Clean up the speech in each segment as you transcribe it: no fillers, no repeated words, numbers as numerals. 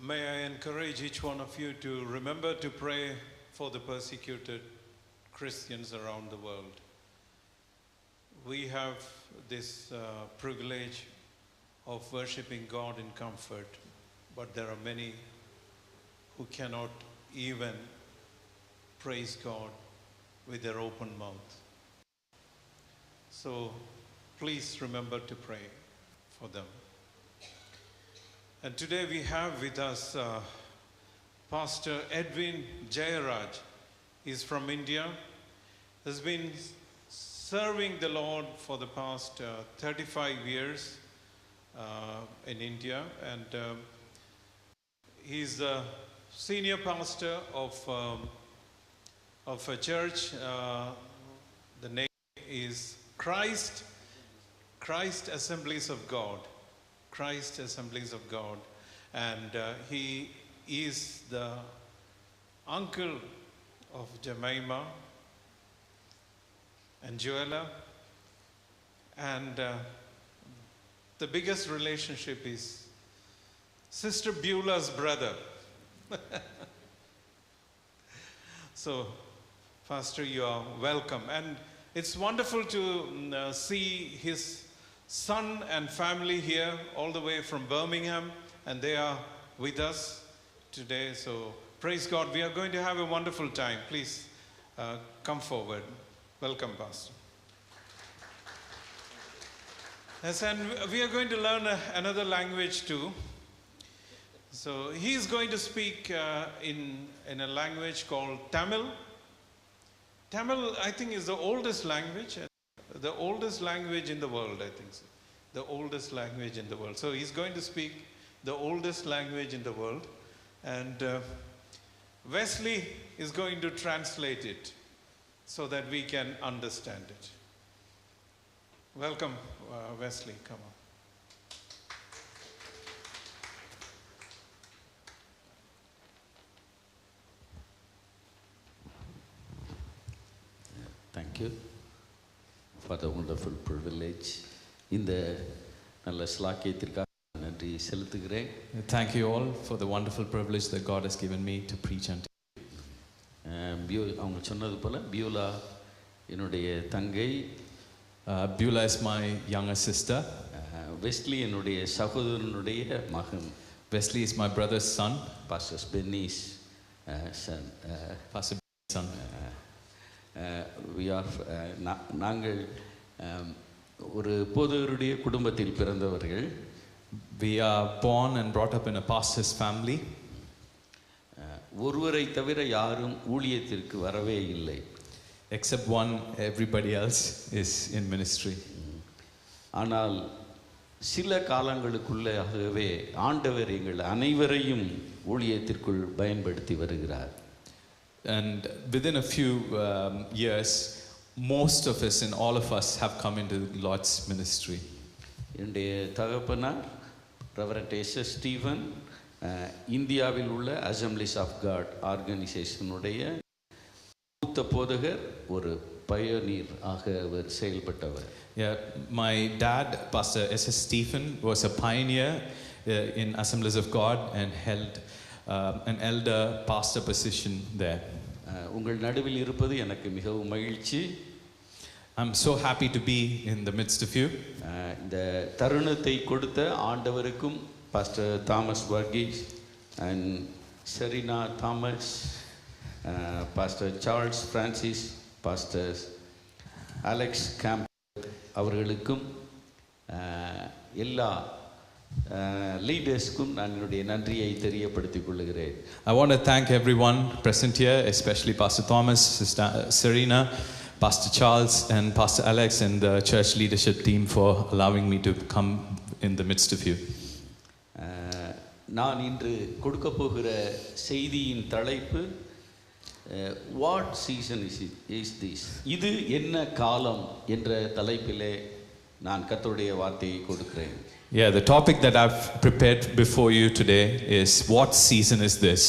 May I encourage each one of you to remember to pray for the persecuted Christians around the world. We have this privilege of worshiping God in comfort, but there are many who cannot even praise God with their open mouth. So please remember to pray for them. And today we have with us Pastor Edwin Jayaraj. He's from India. He's been serving the Lord for the past 35 years in India, and he's the senior pastor of a church. The name is Christ Assemblies of God. Christ Assemblies of God. And he is the uncle of Jemima and Joella. And the biggest relationship is Sister Beulah's brother. So, Pastor, you are welcome. And it's wonderful to see his son and family here all the way from Birmingham, and they are with us today. So praise God. We are going to have a wonderful time. Please come forward. Welcome, Pastor. Yes, and we are going to learn another language too. So he is going to speak in a language called Tamil. Tamil, I think, is the oldest language. The oldest language in the world, I think so. The oldest language in the world. So he's going to speak the oldest language in the world. And Wesley is going to translate it so that we can understand it. Welcome, Wesley. Come on. Thank you for the wonderful privilege. இந்த நல்ல ஸ்லாக்கியத்திற்காக நன்றி செலுத்துகிறேன். Thank you all for the wonderful privilege that God has given me to preach unto you. அவங்க சொன்னது போல Beulah என்னுடைய தங்கை. Beulah is my younger sister. Wesley என்னுடைய சகோதரனுடைய மகன். Wesley is my brother's son. Pastor Benny's son. Pastor Benny's son. நாங்கள் ஒரு போதகருடைய குடும்பத்தில் பிறந்தவர்கள். We are born and brought up in a pastor's family. ஒருவரை தவிர யாரும் ஊழியத்திற்கு வரவே இல்லை. Except one, everybody else is in ministry. ஆனால் சில காலங்களுக்குள்ளாகவே ஆண்டவர் எங்கள் அனைவரையும் ஊழியத்திற்குள் பயன்படுத்தி வருகிறார். And within a few years, most of us and all of us have come into the Lord's ministry. என்னுடைய தகப்பனார் ரெவரண்ட் எஸ்.எஸ். ஸ்டீவன் இந்தியாவில் உள்ள அசம்பிளிஸ் ஆஃப் காட் ஆர்கனைசேஷனுடைய மூத்த போதகர், ஒரு பயோனீர் ஆக அவர் செயல்பட்டவர். Yeah, my dad, Pastor S.S. Stephen, was a pioneer in Assemblies of God and held an elder pastor position there. உங்கள் நடுவில் இருப்பது எனக்கு மிகவும் மகிழ்ச்சி. I'm so happy to be in the midst of you. இந்த தருணத்தை கொடுத்த ஆண்டவருக்கும் pastor Thomas Varghese and Serena Thomas, pastor Charles Francis, pastor Alex Camp அவர்களுக்கும் எல்லா லீடர்ஸ்க்கும் நான் என்னுடைய நன்றியை தெரியப்படுத்திக் கொள்கிறேன். I want to thank everyone present here, especially Pastor Thomas, Sister Serena, Pastor Charles and Pastor Alex and the church leadership team for allowing me to come in the midst of you. நான் இன்று கொடுக்க போகிற செய்தியின் தலைப்பு what season is this? இது என்ன காலம் என்ற தலைப்பிலே நான் கர்த்தருடைய வார்த்தையை கொடுக்கிறேன். Yeah, the topic that I've prepared before you today is what season is this?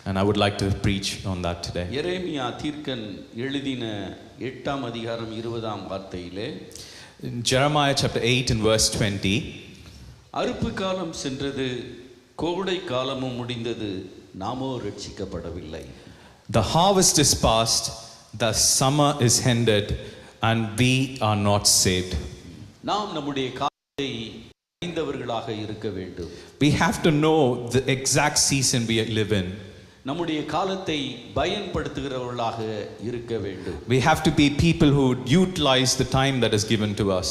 And I would like to preach on that today. எரேமியா தீர்க்கன் எழுதின 8ஆம் அதிகாரம் 20ஆம் வார்த்தையிலே, in Jeremiah chapter 8 and verse 20, அறுப்பு காலம் சென்றது, கோடை காலமும் முடிந்தது, நாமோ ரட்சிக்கப்படவில்லை. The harvest is past, the summer is ended, and we are not saved. நாம் நம்முடைய காலத்தை அறிந்தவர்களாக இருக்க வேண்டும். We have to know the exact season we live in. நம்முடைய காலத்தை பயன்படுத்துகிறவர்களாக இருக்க வேண்டும். We have to be people who utilize the time that is given to us.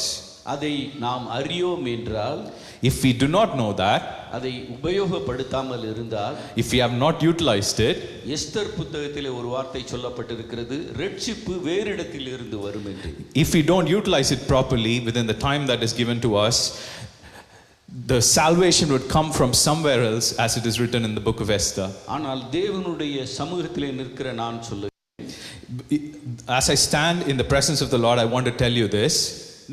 அதை நாம் அறியோம் என்றால், if we do not know that, அதை உபயோகப்படுத்தாமல் இருந்தால், if we have not utilized it, Esther புத்தகத்திலே ஒரு வார்த்தை சொல்லப்பட்டிருக்கிறது, ரட்சிப்பு வேறு இடத்தில் இருந்து வரும் என்று. if we don't utilize it properly within the time that is given to us, the salvation would come from somewhere else, as it is written in the book of Esther. ஆனால் தேவனுடைய சமூகத்திலே நிற்கிற நான் சொல்லுகிறேன், as I stand in the presence of the Lord, I want to tell you this.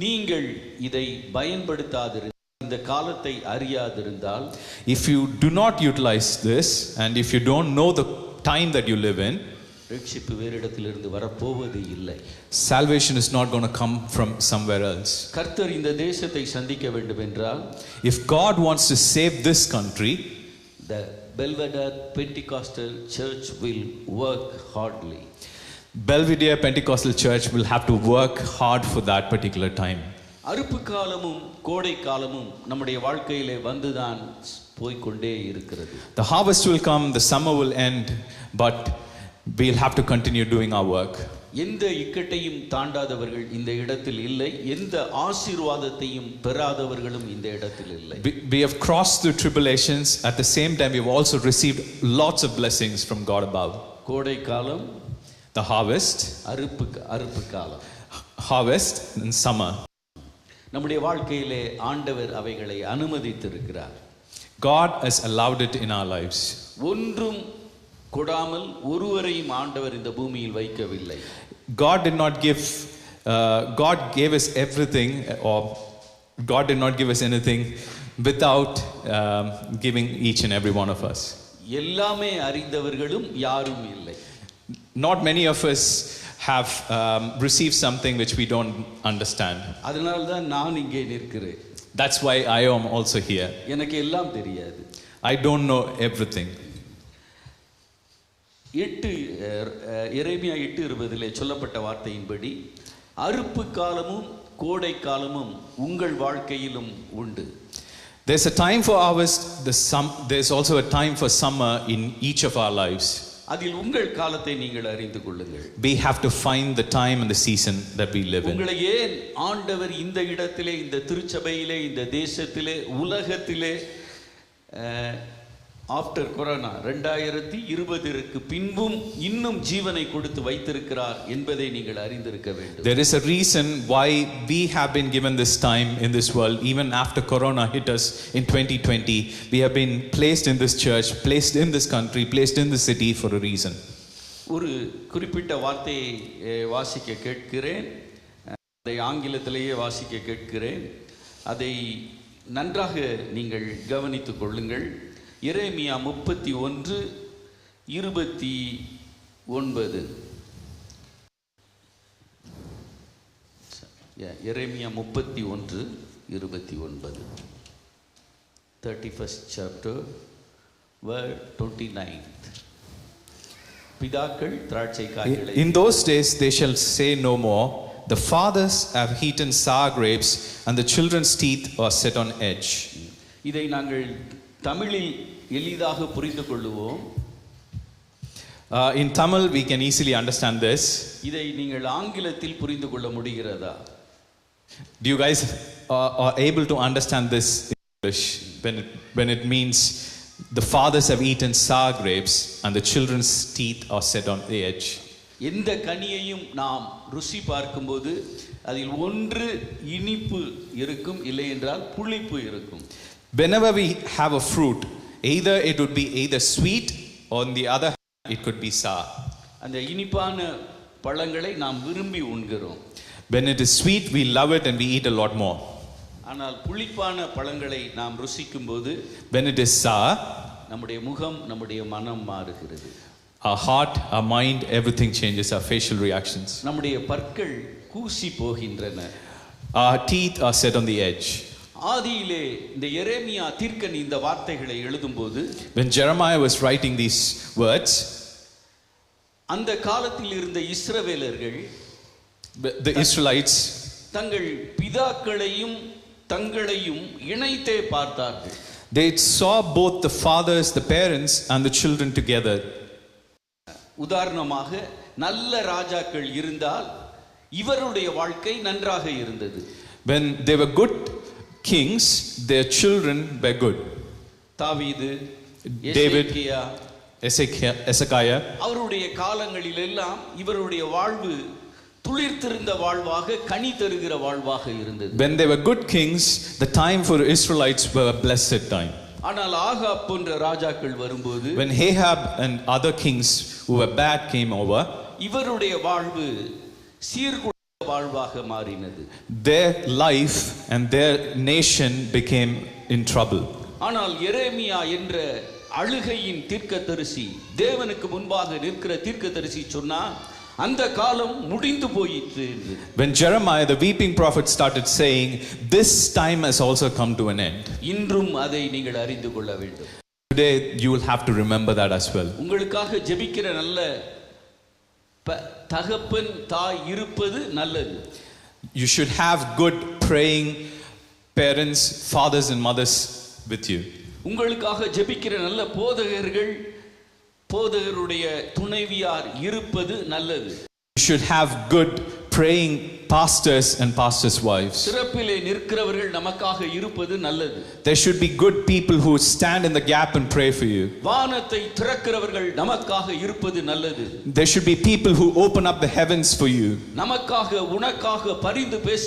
நீங்கள் இதை பயன்படுத்தாதிருந்தால், இந்த காலத்தை அறியாதிருந்தால், if you do not utilize this and if you don't know the time that you live in, ரட்சிப்பு வேறு இடத்திலிருந்து வரப்போவது இல்லை. salvation is not going to come from somewhere else. கர்த்தர் இந்த தேசத்தை சந்திக்க வேண்டும் என்றால், if God wants to save this country, the Belvedere Pentecostal Church will work hardly. Belvedere Pentecostal Church will have to work hard for that particular time. அறுப்பு காலமும் கோடை காலமும் நம்முடைய வாழ்க்கையிலே வந்துதான் போய்க்கொண்டே இருக்கிறது. The harvest will come, the summer will end, but we'll have to continue doing our work. எந்த இக்கட்டையும் தாண்டாதவர்கள் இந்த இடத்தில் இல்லை, எந்த ஆசீர்வாதத்தையும் பெறாதவர்களும் இந்த இடத்தில் இல்லை. We have crossed through tribulations, at the same time we've also received lots of blessings from God above. கோடை காலம், the harvest, அறுப்பு காலம், harvest and summer. நம்முடைய வாழ்க்கையிலே ஆண்டவர் அவைகளை அனுமதித்திருக்கிறார். God has allowed it in our lives. ஒன்றும் கொடாமல் ஒருவரையும் ஆண்டவர் இந்த பூமியில் வைக்கவில்லை. God did not give God gave us everything, or God did not give us anything without giving each and every one of us. எல்லாமே அறிந்தவர்களும் யாரும் இல்லை. Not many of us have received something which we don't understand. அதனால தான் நான் இங்கே நிற்கிறேன். That's why I am also here. எனக்கு எல்லாம் தெரியாது. I don't know everything. எரேமியா 8:20 சொல்லப்பட்ட வார்த்தையின்படி, அறுப்பு காலமும் கோடை காலமும் உங்கள் வாழ்க்கையிலும் உண்டு. There's a time for harvest, there's also a time for summer in each of our lives. அதில் உங்கள் காலத்தை நீங்கள் அறிந்து கொள்ளுங்கள். We have to find the time and the season that we live in. உங்களை ஏன் ஆண்டவர் இந்த இடத்திலே, இந்த திருச்சபையிலே, இந்த தேசத்திலே, உலகத்திலே ஆஃப்டர் கொரோனா 2020க்கு பின்பும் இன்னும் ஜீவனை கொடுத்து வைத்திருக்கிறார் என்பதை நீங்கள் அறிந்திருக்க வேண்டும். There is a reason why we have been given this time in this world, even after corona hit us in 2020. We have been placed in this church, placed in this country, placed in this city for a reason. ஒரு குறிப்பிட்ட வார்த்தையை வாசிக்க கேட்கிறேன். அதை ஆங்கிலத்திலேயே வாசிக்க கேட்கிறேன். அதை நன்றாக நீங்கள் கவனித்துக் கொள்ளுங்கள். எரேமியா 31:29. எரேமியா 31:29. 31st chapter, verse 29. பிதாக்கள் திராட்சை காய்களை, In those days they shall say no more, the fathers have eaten sour grapes and the children's teeth are set on edge. இதை நாங்கள் தமிழில் எளிதாக புரிந்து கொள்ளுவோம். In Tamil we can easily understand this. இதை நீங்கள் ஆங்கிலத்தில் புரிந்து கொள்ள முடிகிறதா? Do you guys are able to understand this in English when it means the fathers have eaten sour grapes and the children's teeth are set on the edge? எந்த கனியையும் நாம் ருசி பார்க்கும்போது அதில் ஒன்று இனிப்பு இருக்கும், இல்லை என்றால் புளிப்பு இருக்கும். Whenever we have a fruit, either it would be either sweet or on the other hand it could be sour. அந்த இனிப்பான பழங்களை நாம் விரும்பி உண்கிறோம். When it is sweet we love it and we eat a lot more. ஆனால் புளிப்பான பழங்களை நாம் ருசிக்கும்போது, when it is sour, நம்முடைய முகம், நம்முடைய மனம் மாறுகிறது. our heart, our mind, everything changes, our facial reactions. நம்முடைய பற்கள் கூசி போகின்றன. Our teeth are set on the edge. ஆதியிலே இந்த எரேமியா தீர்க்கன் இந்த வார்த்தைகளை எழுதும்போது, when Jeremiah was writing these words, அந்த காலத்தில் இருந்த இஸ்ரவேலர்கள், the Israelites, தங்கள் பிதாக்களையும் தங்களையும் இணைத்தே பார்த்தார்கள். they saw both the fathers, the parents, and the children together. உதாரணமாக நல்ல ராஜாக்கள் இருந்தால் இவருடைய வாழ்க்கை நன்றாக இருந்தது. When they were good kings, their children were good. தாவீது, David, எசேக்கியா, Hezekiah, அவருடைய காலங்களில் எல்லாம் இவருடைய வாழ்வு துளிர்த்திருந்த வாழ்வாக, கனி தருகிற வாழ்வாக இருந்தது. when they were good kings, the time for the Israelites were a blessed time. ஆனால் ஆகாப் போன்ற ராஜாக்கள் வரும்போது, When Ahab and other kings who were bad came over, இவருடைய வாழ்வு சீர்குலைந்த வாழ்வாக மாறினது. their life and their nation became in trouble. ஆனால் எரேமியா என்ற அழுகையின் தீர்க்கதரிசி, தேவனுக்கு முன்பாக நிற்கிற தீர்க்கதரிசி சொன்னார், அந்த காலம் முடிந்து போயிற்று என்று. When Jeremiah the weeping prophet started saying, this time has also come to an end. இன்றும் அதை நீங்கள் அறிந்து கொள்ள வேண்டும். Today you will have to remember that as well. உங்களுக்காக ஜெபிக்கிற நல்ல தகப்பன் தாய் இருப்பது நல்லது. You should have good praying parents, fathers and mothers with you. உங்களுக்காக ஜெபிக்கிற நல்ல போதகருடைய துணைவியார் இருப்பது நல்லது. You should have good praying pastors and pastors' wives. சிறப்பிலே நிற்கிறவர்கள் நமக்காக இருப்பது நல்லது. There should be good people who stand in the gap and pray for you. வானத்தை திறக்கிறவர்கள் நமக்காக இருப்பது நல்லது. There should be people who open up the heavens for you. நமக்காக உனக்காக பரிந்து பேச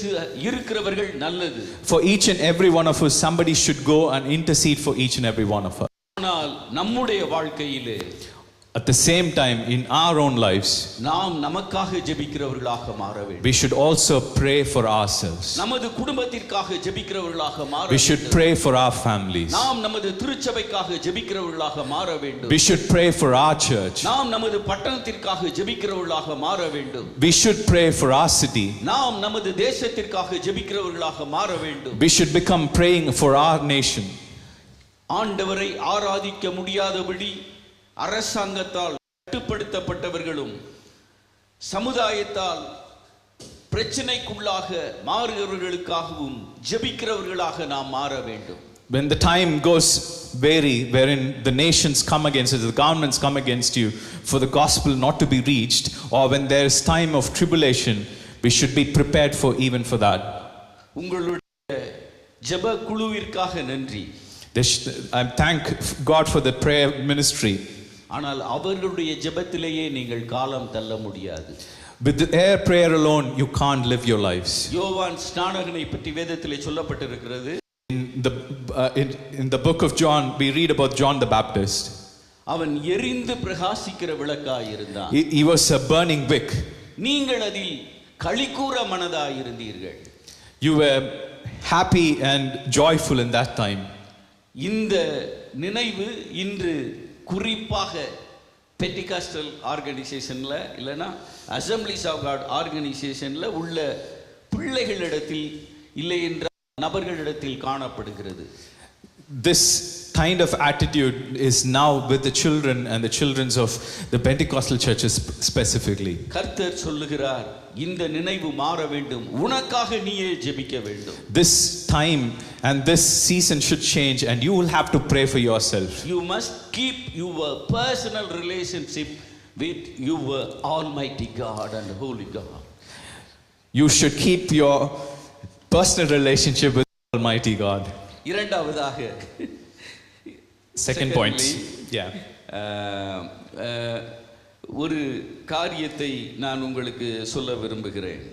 இருக்கிறவர்கள் நல்லது. For each and every one of us, somebody should go and intercede for each and every one of us. ஆனால் நம்முடைய வாழ்க்கையிலே, At the same time, in our own lives, நாம் நமக்காக ஜெபிக்கிறவர்களாக மாற வேண்டும். we should also pray for ourselves. நமது குடும்பத்திற்காக ஜெபிக்கிறவர்களாக மாற We should வேண்டும். pray for our families. நாம் நமது திருச்சபைக்காக ஜெபிக்கிறவர்களாக மாற வேண்டும். We should pray for our church. நாம் நமது பட்டணத்திற்காக ஜெபிக்கிறவர்களாக மாற வேண்டும். We should pray for our city. நாம் நமது தேசத்திற்காக ஜெபிக்கிறவர்களாக மாற வேண்டும். We should become praying for our nation. ஆண்டவரை ஆராதிக்க முடியாதபடி அரசாங்கத்தால் கட்டுப்படுத்தப்பட்டவர்களும் சமுதாயத்தால் பிரச்சனைக்குள்ளாக மாறுகிறவர்களுக்காகவும் ஜெபிக்கிறவர்களாக நாம் மாற வேண்டும். When the time goes vary, wherein the nations come against us, the governments come against you for the gospel not to be reached, or when there is time of tribulation, we should be prepared for even for that. உங்களுடைய ஜெப குழுவிற்காக நன்றி. I thank God for the prayer ministry. ஆனால் அவர்களுடைய ஜெபத்திலேயே நீங்கள் காலம் தள்ள முடியாது. With their prayer alone, you can't live your lives. யோவான் ஸ்நானகனை பற்றி வேதத்திலே சொல்லப்பட்டிருக்கிறது. In the book of John, we read about John the Baptist. அவன் எரிந்து பிரகாசிக்கிற விளக்காய் இருந்தான். He was a burning wick. நீங்கள் அதில் களிகூர மனதாய் இருந்தீர்கள். You were happy and joyful in that time. இந்த நினைவு இன்று குறிப்பாக பெண்டிகாஸ்டல் ஆர்கனைசேஷன்ல இல்லைன்னா அசம்பிளிஸ் ஆஃப் காட் ஆர்கனைசேஷன்ல உள்ள பிள்ளைகளிடத்தில் இல்லை என்ற நபர்களிடத்தில் காணப்படுகிறது. This kind of attitude is now with the children and the children's of the Pentecostal churches specifically. கர்த்தர் சொல்லுகிறார், இந்த நினைவு மாற வேண்டும், உனக்காக நீயே ஜெபிக்க வேண்டும். This time and this season should change and you will have to pray for yourself. You must keep your personal relationship with your Almighty God and Holy God. You should keep your personal relationship with Almighty God. இரண்டாவதாக, second point, yeah, ஒரு காரியத்தை நான் உங்களுக்கு சொல்ல விரும்புகிறேன்.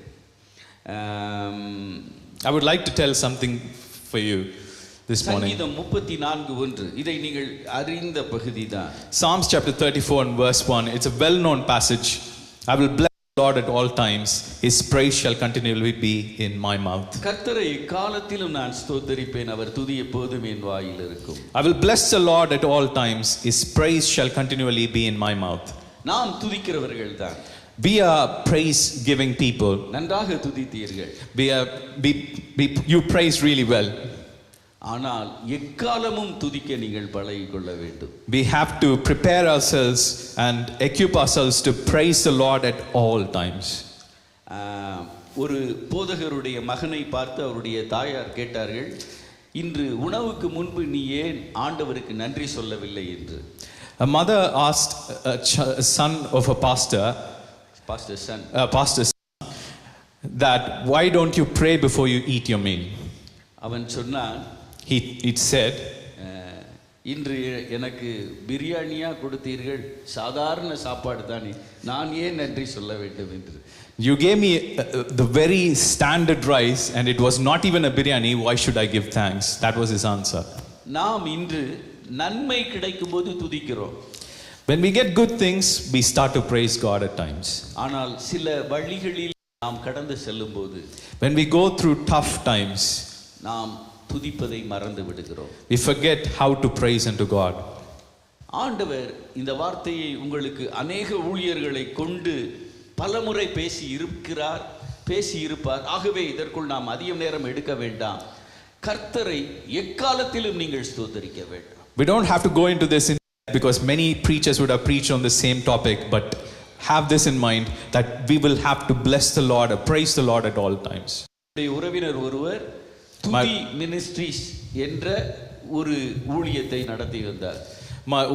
I would like to tell something for you this morning. சங்கீதம் 34:1 இதை நீங்கள் அறிந்த பகுதிதான். Psalms chapter 34 and verse 1, it's a well-known passage. I will bless the Lord at all times, his praise shall continually be in my mouth. கர்த்தரை காலத்திலும் நான் ஸ்தோத்திரிப்பேன், அவர் துதி எப்போதும் என் வாயில் இருக்கும். I will bless the Lord at all times, his praise shall continually be in my mouth. நாம் துதிக்கிறவர்கள் தான். We are praise giving people. நன்றாக துதித்தீர்கள். You praise really well. ஆனால் எக்காலமும் துதிக்க நீங்கள் பழகிக்கொள்ள வேண்டும். We have to prepare ourselves and equip ourselves to praise the Lord at all times. ஒரு போதகருடைய மகனை பார்த்து அவருடைய தாயார் கேட்டார்கள், இன்று உணவுக்கு முன்பு நீ ஏன் ஆண்டவருக்கு நன்றி சொல்லவில்லை என்று. A mother asked a son of a pastor's son, that why don't you pray before you eat your meal? அவன் சொன்னான், he said, இன்று எனக்கு பிரியாணியா கொடுத்தீர்கள், சாதாரண சாப்பாடு தானே, நான் ஏன் நன்றி சொல்ல வேண்டும் என்று. You gave me the very standard rice and it was not even a biryani, why should I give thanks? That was his answer. நாம் இன்று நன்மை கிடைக்கும்போது துதிக்கிறோம். When we get good things, we start to praise God at times. ஆனால் சில வழிகளில் நாம் கடந்து செல்லும்போது, when we go through tough times, நாம் துதிப்பதை மறந்து விடுகிறோம். we forget how to praise unto God. ஆண்டவர் இந்த வார்த்தையை உங்களுக்கு அநேக ஊழியர்களை கொண்டு பலமுறை பேசி இருப்பார். ஆகவே இதற்குள் நாம் அதிகம் நேரம் எடுக்க வேண்டாம். கர்த்தரை எக்காலத்திலும் நீங்கள் ஸ்தோத்திரிக்க வேண்டும். We don't have to go into this because many preachers would have preached on the same topic, but have this in mind that we will have to bless the Lord or praise the Lord at all times. உறவினர் ஒருவர் துதி ministries என்ற ஒரு ஊழியத்தை நடத்தி வந்தார்.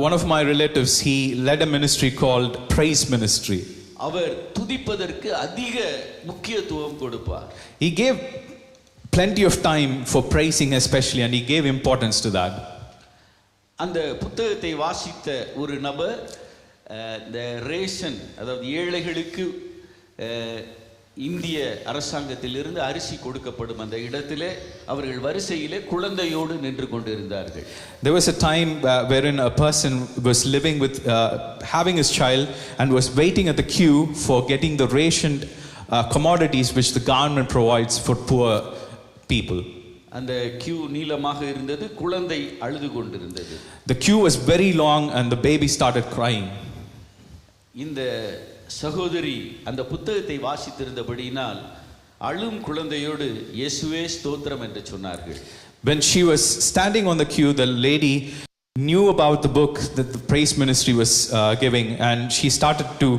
One of my relatives, he led a ministry called Praise Ministry. அவர் துதிப்பதற்கு அதிக முக்கியத்துவம் கொடுப்பார். He gave plenty of time for praising especially, and he gave importance to that. அந்த புத்தகத்தை வாசித்த ஒரு நபர், இந்த ரேஷன், அதாவது ஏழைகளுக்கு இந்திய அரசாங்கத்திலிருந்து அரிசி கொடுக்கப்படும் அந்த இடத்திலே அவர்கள் வரிசையிலே குழந்தையோடு நின்று கொண்டிருந்தார்கள். There was a time wherein a person was living with having his child and was waiting at the queue for getting the rationed commodities which the government provides for poor people. அந்த queue நீளமாக இருந்தது, குழந்தை அழுது கொண்டிருந்தது. The queue was very long and the baby started crying. இந்த சகோதரி அந்த புத்தகத்தை வாசித்திருந்தபடியினால் அழும் குழந்தையோடு இயேசுவே ஸ்தோத்திரம் என்று சொன்னார்கள். When she was standing on the queue, the lady knew about the book that the praise ministry was giving, and she started to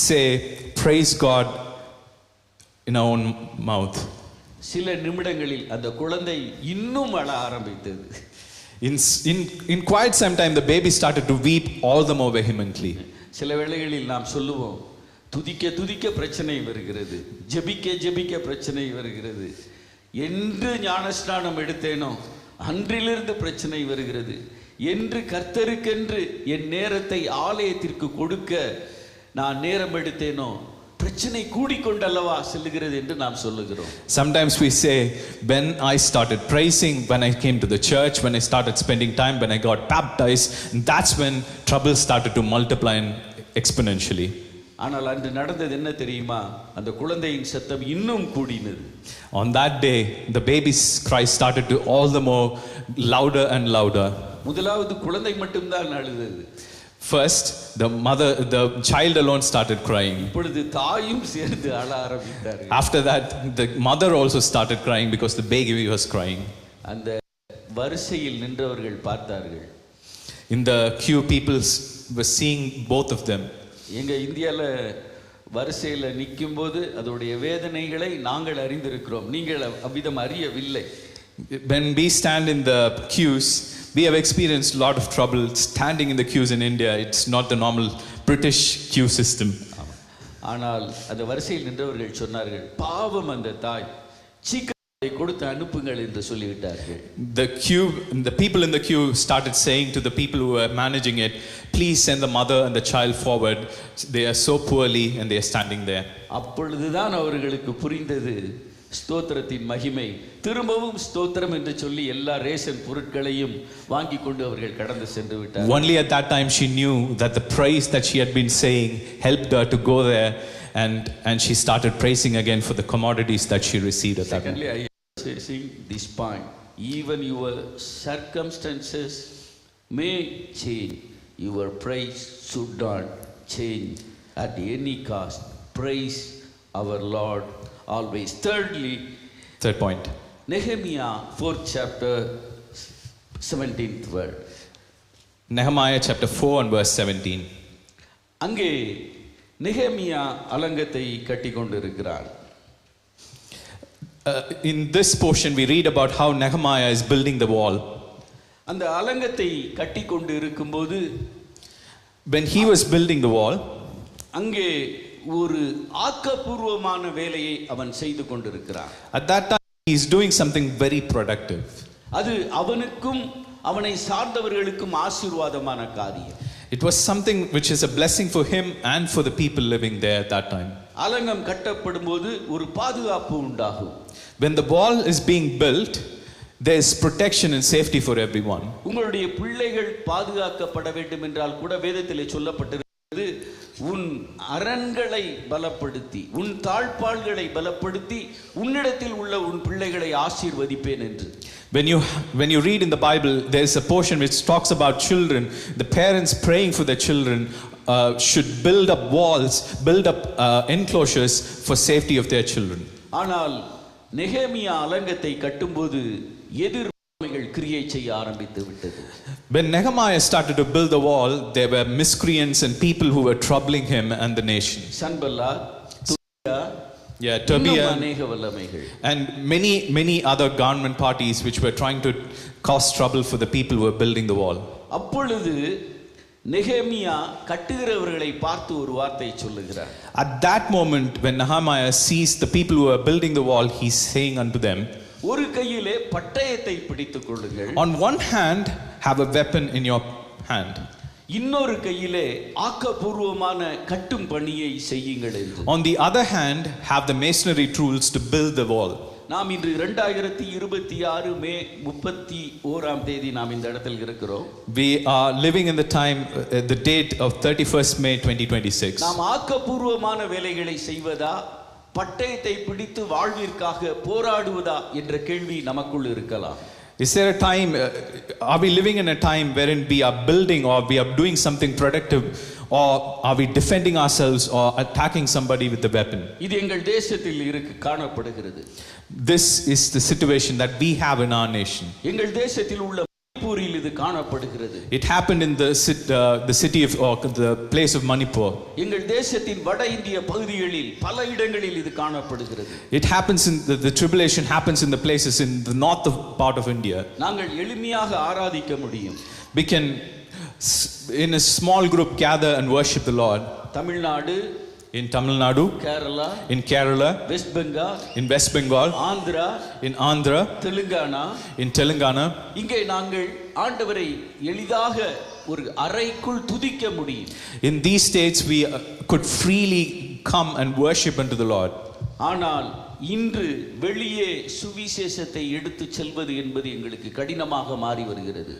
say praise God in her own mouth. சில நிமிடங்களில் அந்த குழந்தை இன்னும் அழ ஆரம்பித்தது. In quite some time the baby started to weep all the more vehemently. சில வேளைகளில் நாம் சொல்லுவோம், துதிக்க துதிக்க பிரச்சனை வருகிறது, ஜெபிக்க ஜெபிக்க பிரச்சனை வருகிறது, என்று ஞானஸ்நானம் எடுத்தேனோ அன்றிலிருந்து பிரச்சனை வருகிறது, என்று கர்த்தருக்கென்று என் நேரத்தை ஆலயத்திற்கு கொடுக்க நான் நேரம் எடுத்தேனோ பிரச்சனை கூடிக்கொண்டல்லவா செல்லுகிறது என்று நாம் சொல்லுகிறோம். Sometimes we say, when I started praising, when I came to the church, when I started spending time, when I got baptized, that's when trouble started to multiply exponentially. ஆனால் அன்று நடந்தது என்ன தெரியுமா? அந்த குழந்தையின் சத்தம் இன்னும் கூடினது. On that day the baby's cry started to all the more louder and louder. முதலாவது குழந்தை மட்டும்தான் அழுதது. First the child alone started crying. இப்பொழுது தாயும் சேர்ந்து அழ ஆரம்பித்தார்கள். After that the mother also started crying because the baby was crying. அந்த வரிசையில் நின்றவர்கள் பார்த்தார்கள். In the queue people were seeing both of them. எங்க இந்தியால வரிசையில் நிக்கும்போது அதோடைய வேதனைகளை நாங்கள் அறிந்திருக்கிறோம், நீங்கள் அவ்விதம் அறியவில்லை. When we stand in the queues, we have experienced a lot of trouble standing in the queues in India. It's not the normal British queue system. ஆனால் அந்த வரிசையில் நின்றவர்கள் சொன்னார்கள், பாவம் அந்த தாய், சீக்கிரத்தை கொடுத்து அனுப்புங்கள் என்று சொல்லிவிட்டார்கள். The people in the queue started saying to the people who were managing it, please send the mother and the child forward. They are so poorly and they are standing there. அப்பொழுதுதான் அவர்களுக்கு புரிந்தது ஸ்தோத்திரத்தின் மகிமை. திரும்பவும் ஸ்தோத்திரம் என்று சொல்லி எல்லா ration பொருட்களையும் வாங்கி கொண்டு அவர்கள் கடந்து சென்று விட்டார்கள். Only at that time she knew that the praise that she had been saying helped her to go there, and she started praising again for the commodities that she received at that time. Secondly, I say this point, even your circumstances may change, your praise should not change at any cost. Praise our Lord always. Third point, Nehemiah 4th chapter 17th word. Nehemiah chapter 4 and verse 17. அங்கே நெகேமியா அலங்கத்தை கட்டி கொண்டிருக்கிறார். In this portion we read about how Nehemiah is building the wall. அந்த அலங்கத்தை கட்டி கொண்டு இருக்கும்போது When he was building the wall, அங்கே ஒரு ஆக்கப்பூர்வமான வேலையை அவன் செய்து கொண்டிருக்கிறான். at that time he is doing something very productive. அது அவனுக்கும் அவனை சார்ந்தவர்களுக்கும் ஆசீர்வாதமான காரியம். It was something which is a blessing for him and for the people living there at that time. அலங்கம் கட்டப்படும்போது ஒரு பாதுகாப்பு உண்டாகும். When the wall is being built, there is protection and safety for everyone. உங்களுடைய பிள்ளைகள் பாதுகாக்கப்பட வேண்டும் என்றால் கூட வேதத்திலே சொல்லப்பட்டிருக்கிறது, உன் அரண்களை பலப்படுத்தி உன் தாழ்பாள்களை பலப்படுத்தி உன்னிடத்தில் உள்ள உன் பிள்ளைகளை ஆசீர்வதிப்பேன் என்று. When you read in the Bible, there is a portion which talks about children. The parents praying for their children should build up walls, build up enclosures for safety of their children. ஆனால் நெகேமியா அலங்கத்தை கட்டும்போது எதிர்மைகள் கிரியை செய்ய ஆரம்பித்து விட்டது. When Nehemiah started to build the wall, there were miscreants and people who were troubling him and the nation. Sanballat, Tobiah அநேக வல்லமைகள் and many other government parties which were trying to cause trouble for the people who were building the wall. அப்பொழுது நெகேமியா கட்டுகிறவர்களை பார்த்து ஒரு வார்த்தை சொல்லுகிறார். At that moment when Nehemiah sees the people who are building the wall, he's saying unto them, ஒரு கையிலே பட்டயத்தை பிடித்துக் கொள்ளுங்கள், on one hand have a weapon in your hand, இன்னொரு கையிலே ஆக்கப்பூர்வமான கட்டும் பணியை செய்யுங்கள் என்று. on the other hand have the masonry tools to build the wall. நாம் இன்று 2026 மே 31ஆம் தேதி நாம் இந்த இடத்தில் இருக்கிறோம். We are living in the time, the date of 31st May 2026. நாம் ஆக்கப்பூர்வமான வேலைகளை செய்வதா, பட்டயத்தை பிடித்து வாழ்விற்காக போராடுவதா என்ற கேள்வி நமக்குள் இருக்கலாம். Is there a time, are we living in a time wherein we are building or we are doing something productive, or are we defending ourselves or attacking somebody with the weapon? இது எங்கள் தேசத்தில் காணப்படுகிறது. This is the situation that we have in our nation. எங்கள் தேசத்தில் உள்ள மணிப்பூரில் இது காணப்படுகிறது. It happened in the city of, or the place of Manipur. எங்கள் தேசத்தின் வட இந்திய பகுதிகளில் பல இடங்களில் இது காணப்படுகிறது. It happens in the tribulation happens in the places in the north part of India. நாங்கள் எளிமையாக ஆராதிக்க முடியும். We can in a small group gather and worship the Lord. Tamil Nadu, in Tamil Nadu, Kerala, in Kerala, West Bengal, in West Bengal, Andhra, in Andhra, Telangana, in Telangana. இங்கே நாங்கள் ஆண்டவரை எளிதாக ஒரு அறைக்குள் துதிக்க முடியும். In these states we could freely come and worship unto the Lord. ஆனால் இன்று வெளியே சுவிசேஷத்தை எடுத்து செல்வது என்பது எங்களுக்கு கடினமாக மாறி வருகிறது.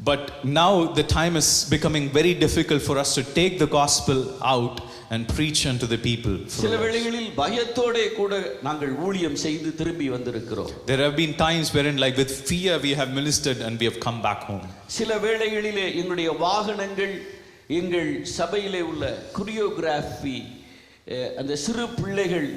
But now the time is becoming very difficult for us to take the gospel out and preach unto the people. சில வேளைகளில் பயத்தோட கூட நாங்கள் ஊழியம் செய்து திரும்பி வந்திருக்கிறோம். There have been times wherein like with fear we have ministered and we have come back home. சில வேளைகளிலே எங்களுடைய வாகனங்கள் எங்கள் சபையிலே உள்ள கொரியோகிராஃபி அந்த சிறு பிள்ளைகள்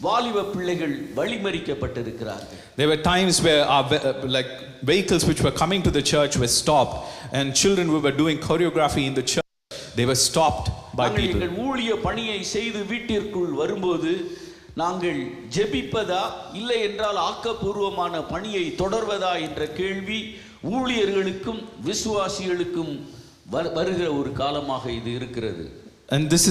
வாலிப பிள்ளைகள் வழிமறிக்கப்பட்டிருக்கிறார்கள். There were times where our like vehicles which were coming to the church were stopped, and children who were doing choreography in the church, they were stopped by people. எங்கள் ஊழிய பணியை செய்து வீட்டிற்குள் வரும்போது நாங்கள் ஜெபிப்பதா இல்லை என்றால் ஆக்கப்பூர்வமான பணியை தொடர்வதா என்ற கேள்வி ஊழியர்களுக்கும் விசுவாசிகளுக்கும் வருகிற ஒரு காலமாக இது இருக்கிறது. And this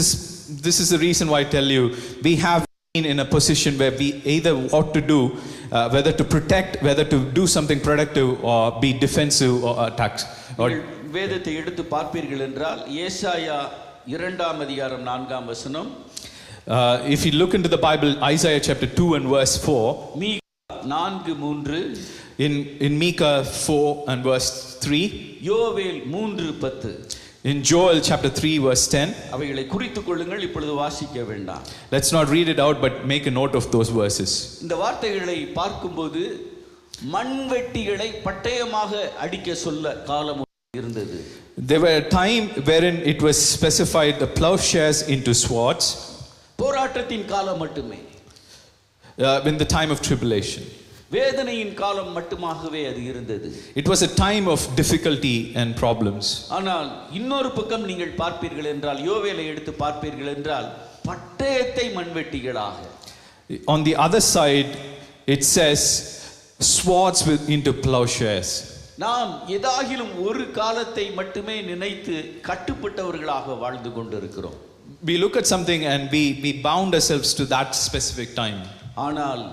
is the reason why I tell you, we have been in a position where we either what to do, whether to protect, whether to do something productive or be defensive or attack. வேதத்தை எடுத்து பார்ப்பீர்கள் என்றால் ஏசாயா 2ஆம் அதிகாரம் 4ஆம் வசனம். If you look into the Bible, Isaiah chapter 2 and verse 4, Micah 4:3, in Micah 4 and verse 3, யோவேல் 3:10, in Joel chapter 3 verse 10. அவைகளை குறித்துக் கொள்ளுங்கள், இப்பொழுது வாசிக்க வேண்டாம். Let's not read it out, but make a note of those verses. இந்த வார்த்தைகளை பார்க்கும்போது மண்வெட்டிகளை பட்டயமாக அடிக்க சொல்ல காலம் இருந்தது. There were a time wherein it was specified the plowshares into swords. போராட்டத்தின் காலம் மட்டுமே. In the time of tribulation. வேதனையின் காலம் மட்டுமாகவே அது இருந்தது. It was a time of difficulty and problems. ஆனால் இன்னொரு பக்கம் நீங்கள் பார்ப்பீர்கள் என்றால், யோவேலை எடுத்து பார்ப்பீர்கள் என்றால், பட்டயத்தை மண்வெட்டிகளாக. On the other side, it says swords into plowshares. நாம் ஏதாகிலும் ஒரு காலத்தை மட்டுமே நினைத்து கட்டுப்பட்டவர்களாக வாழ்ந்து கொண்டிருக்கிறோம். We look at something and we bound ourselves to that specific time. ஆனால்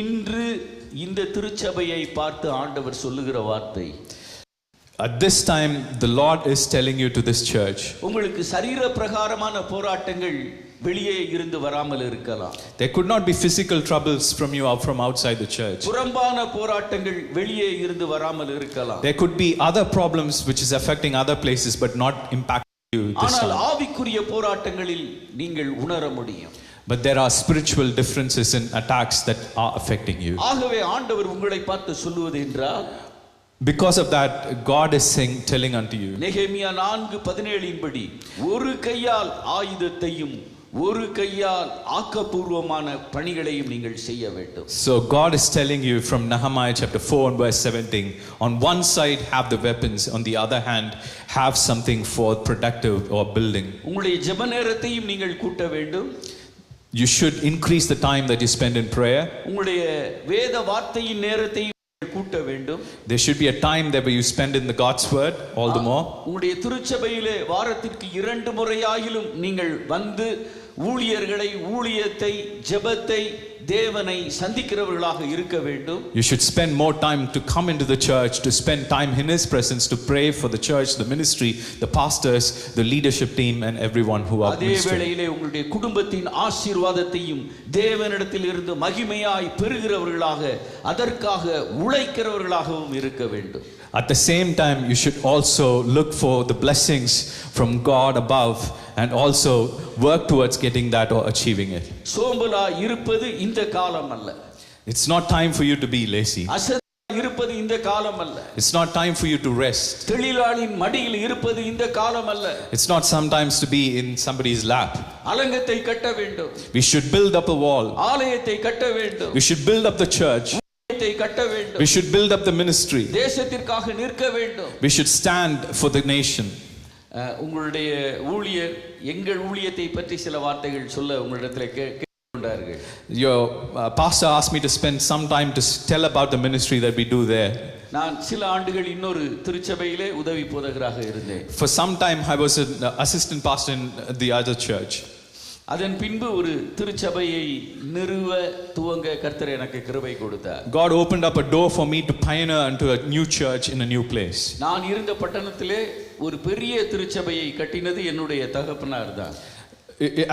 இன்று இந்த திருச்சபையை பார்த்து ஆண்டவர் சொல்லுகிற வார்த்தை, At this time the Lord is telling you to this church, உங்களுக்கு சரீர பிரகாரமான போராட்டங்கள் வெளியே இருந்து வராமல் இருக்கலாம். There could not be physical troubles from you or from outside the church. புறம்பான போராட்டங்கள் வெளியே இருந்து வராமல் இருக்கலாம். There could be other problems which is affecting other places but not impacting you this ஆனால் time. ஆவிக்குரிய போராட்டங்களில் நீங்கள் உணர முடியும். But there are spiritual differences and attacks that are affecting you. ஆகவே ஆண்டவர் உங்களை பார்த்து சொல்லுவது என்றால், Because of that, God is telling unto you. நெகேமியா 4:17 படி, ஒரு கையால் ஆயுதத்தையும் ஒரு கையால் ஆக்கப்பூர்வமான பணிகளையும் நீங்கள் செய்ய வேண்டும். So God is telling you from Nehemiah chapter 4 and verse 17, on one side have the weapons, on the other hand have something for productive or building. உங்களுடைய ஜெப நேரத்தையும் நீங்கள் கூட்ட வேண்டும். You should increase the time that you spend in prayer. உங்களுடைய வேத வார்த்தையின் நேரத்தையும் கூட்ட வேண்டும். There should be a time that where you spend in the God's word all the more. உங்களுடைய திருச்சபையிலே வாரத்திற்கு 2 முறையாகிலும் நீங்கள் வந்து ஊழியர்களை, ஊழியத்தை, ஜெபத்தை, தேவனை சந்திக்கிறவர்களாக இருக்க வேண்டும். You should spend more time to come into the church, to spend time in His presence, to pray for the church, the ministry, the pastors, the leadership team and everyone who are ministering. அதே வேளையிலே உங்களுடைய குடும்பத்தின் ஆசீர்வாதத்தையும் தேவனிடத்தில் இருந்து மகிமையாய் பெறுகிறவர்களாக, அதற்காக உழைக்கிறவர்களாகவும் இருக்க வேண்டும். At the same time, you should also look for the blessings from God above and also work towards getting that or achieving it. சோம்பலா இருப்பது இந்த காலம் அல்ல. It's not time for you to be lazy. அசதியா இருப்பது இந்த காலம் அல்ல. It's not time for you to rest. தொழிலாளியின் மடியில் இருப்பது இந்த காலம் அல்ல. It's not sometimes to be in somebody's lap. அலங்கத்தை கட்ட வேண்டும். We should build up a wall. ஆலயத்தை கட்ட வேண்டும். We should build up the church. கட்ட வேண்டும். We should build up the ministry. தேசத்திற்காக நிற்க வேண்டும். We should stand for the nation. உங்களுடைய ஊழியர் எங்கள் ஊழியத்தை பற்றி சில வார்த்தைகள் சொல்ல உங்களிடத்தில் கேட்டுக்கொண்டார்கள். Your pastor asked me to spend some time to tell about the ministry that we do there. நான் சில ஆண்டுகள் இன்னொரு திருச்சபையிலே உதவி போதகராக இருந்தேன். For some time I was an assistant pastor in the other church. அதன் பின்பு ஒரு திருச்சபையை நிறுவ துவங்க கர்த்தர் எனக்கு கிருபை கொடுத்தார். God opened up a door for me to pioneer into a new church in a new place. நான் இருந்த பட்டணத்திலே ஒரு பெரிய திருச்சபையை கட்டினது என்னுடைய தகப்பனார் தான்.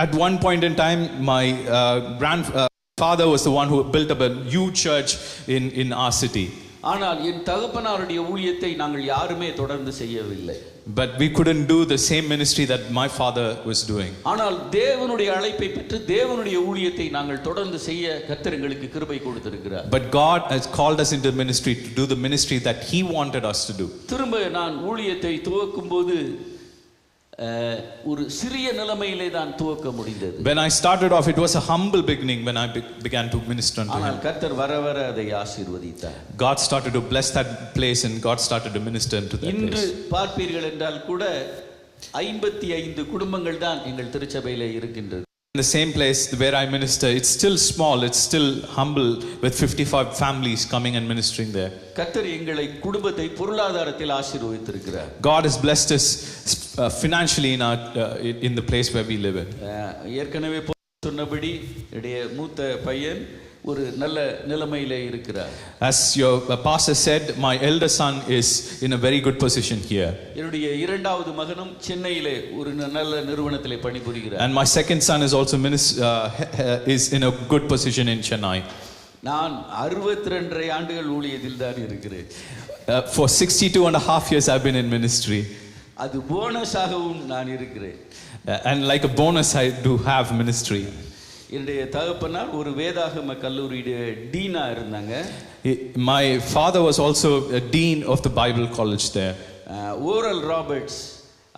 At one point in time my grandfather was the one who built up a huge church in our city. ஆனால் என் தகப்பனாருடைய ஊழியத்தை நாங்கள் யாருமே தொடர்ந்து செய்யவில்லை. But we couldn't do the same ministry that my father was doing. ஆனால் தேவனுடைய அழைப்பை பெற்று தேவனுடைய ஊழியத்தை நாங்கள் தொடர்ந்து செய்ய கர்த்தர் எங்களுக்கு கிருபை கொடுத்திருக்கிறார். But God has called us into ministry to do the ministry that He wanted us to do. திரும்ப நான் ஊழியத்தை துவக்கும்போது ஒரு சிறிய நிலைமையிலே தான் துவக்க முடிந்தது. When I started off, it was a humble beginning when I began to minister unto Him. ஆனால் கர்த்தர் வர வர அதை ஆசீர்வதித்தார். God started to bless that place and God started to minister into that place. இன்று பார்ப்பீர்கள் என்றால் கூட 55 குடும்பங்கள் தான் எங்கள் திருச்சபையிலே இருக்கின்றது. In the same place where I minister, it's still small, it's still humble with 55 families coming and ministering there. கர்த்தர் எங்களை குடும்பத்தை பொருளாதாரத்தில் ஆசீர்வதித்திருக்கிறார். God has blessed us financially in the place where we live in. ஏற்கனவே சொன்னபடி என்னுடைய மூத்த பையன் ஒரு நல்ல நிலைமையிலே இருக்கிறார். As your pastor said, my elder son is in a very good position here. என்னுடைய இரண்டாவது மகனும் சென்னையிலே ஒரு நல்ல நிறுவனத்திலே பணிபுரிகிறார். And my second son is also is in a good position in Chennai. நான் 62 ஆண்டுகள் ஊழியத்தில் தான் இருக்கிறேன். For 62 and a half years I've been in ministry. அது போனஸாகவும் நான் இருக்கிறேன். And like a bonus I do have ministry. என்னுடைய தகப்பனார் ஒரு வேதாகம கல்லூரியுடைய டீனா இருந்தாங்க. My father was also a dean of the Bible college there. Oral Roberts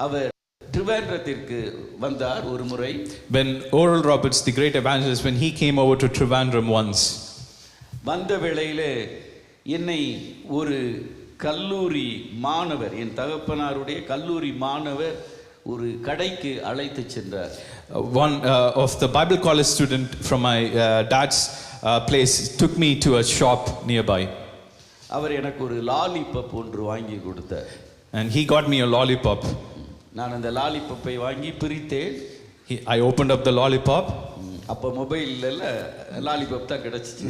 அவர் ட்ரிவாண்ட்ரத்திற்கு வந்தார் ஒரு முறை. When Oral Roberts, the great evangelist, when he came over to Trivandrum once, வந்த வேளையிலே என்னை ஒரு கல்லூரி மாணவர், என் தகப்பனாருடைய கல்லூரி மாணவர் ஒரு கடைக்கு அழைத்து சென்றார். One of the Bible college student from my dad's place took me to a shop nearby. அவர் எனக்கு ஒரு லாலிபப் ஒன்று வாங்கி கொடுத்தார். And he got me a lollipop. நான் அந்த லாலிபப்பை வாங்கி பிரித்தேன். I opened up the lollipop. அப்போ மொபைல்ல லாலிபப் தான் கிடைச்சிச்சு.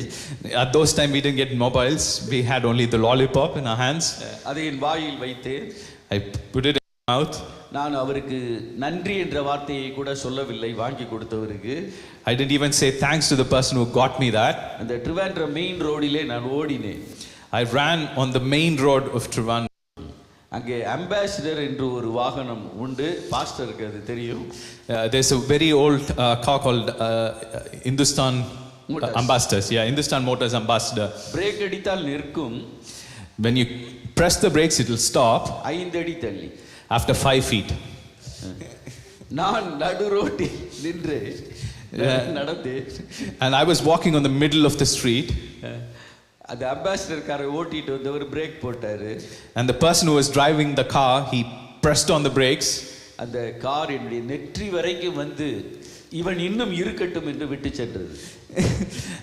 At those time we didn't get mobiles. We had only the lollipop in our hands. அதை என் வாயில் வைத்தேன். I put it in my mouth. நான் அவருக்கு நன்றி என்ற வார்த்தையை கூட சொல்லவில்லை வாங்கி கொடுத்தவருக்கு. I didn't even say thanks to the person who got me that. அந்த ட்ரிவாண்ட்ரம் மெயின் ரோடிலே நான் ஓடினேன். I ran on the main road of Trivandrum. அங்கே அம்பாசிடர் என்று ஒரு வாகனம் உண்டு, பாஸ்டருக்கு அது தெரியும். There's a very old car called Hindustan Ambassadors. Yeah, Hindustan Motors Ambassador. Break அடித்தால் நிற்கும். When you press the brakes, it will stop 5 அடி தள்ளி. after 5 feet. நான் நடு ரோட்டில் நின்று நடந்து, and I was walking on the middle of the street. அந்த அம்பாசிடர் காரை ஓட்டிட்டு வந்தவர் பிரேக் போட்டாரு. And the person who was driving the car, he pressed on the brakes. அந்த கார் என்னுடைய நெற்றி வரைக்கும் வந்து இவன் இன்னும் இருக்கட்டும் என்று விட்டு சென்றது.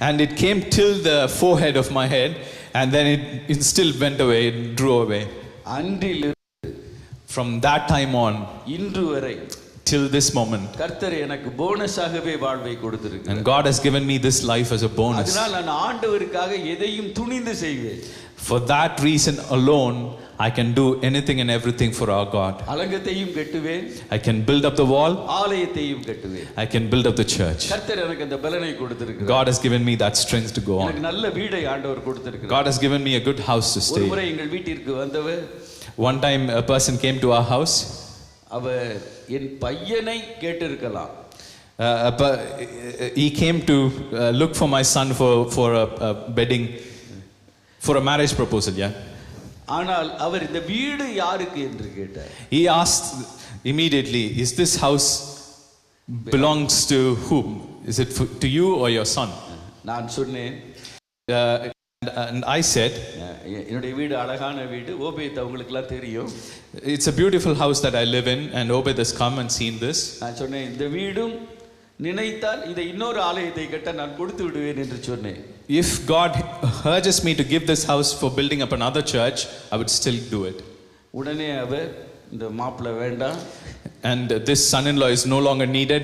And it came till the forehead of my head, and then it still went away, it drew away. அன்றில் From that time on, இன்று வரை till this moment, கர்த்தர் எனக்கு போனஸாகவே வாழ்வை கொடுத்திருக்கிறார். and God has given me this life as a bonus. அதனால் நான் ஆண்டவருக்காக எதையும் துணிந்து செய்வேன். For that reason alone, I can do anything and everything for our God. அலங்கத்தையும் கட்டுவேன். I can build up the wall. ஆலயத்தையும் கட்டுவேன். I can build up the church. கர்த்தர் எனக்கு அந்த பலனை கொடுத்திருக்கிறார். God has given me that strength to go எனக்கு on. நல்ல வீடை ஆண்டவர் கொடுத்திருக்கிறார். God has given me a good house to ஒரு stay. முறை எங்கள் வீட்டிற்கு வந்தவர், One time a person came to our house. அவர் என் பையனை கேட்டிருக்கலாம். But he came to look for my son for a bedding, for a marriage proposal. Yeah. ஆனால் அவர் இந்த வீடு யாருக்கு என்று கேட்டார். He asked immediately, "Is this house belongs to whom? Is it to you or your son?" நான் சொன்னேன், And I said, என்னுடைய வீடு அழகான வீடு, ஓபேத் அவங்களுக்குலாம் தெரியும். "It's a beautiful house that I live in, and Obed has come and seen this." நான் சொன்னேன், இந்த வீடும் நினைத்தால் இதை இன்னொரு ஆலயத்தை கட்ட நான் கொடுத்து விடுவேன் என்று சொன்னேன். If God urges me to give this house for building up another church, I would still do it. உடனே அவர், இந்த மாப்பிள்ளை வேண்டாம், And this son-in-law is no longer needed.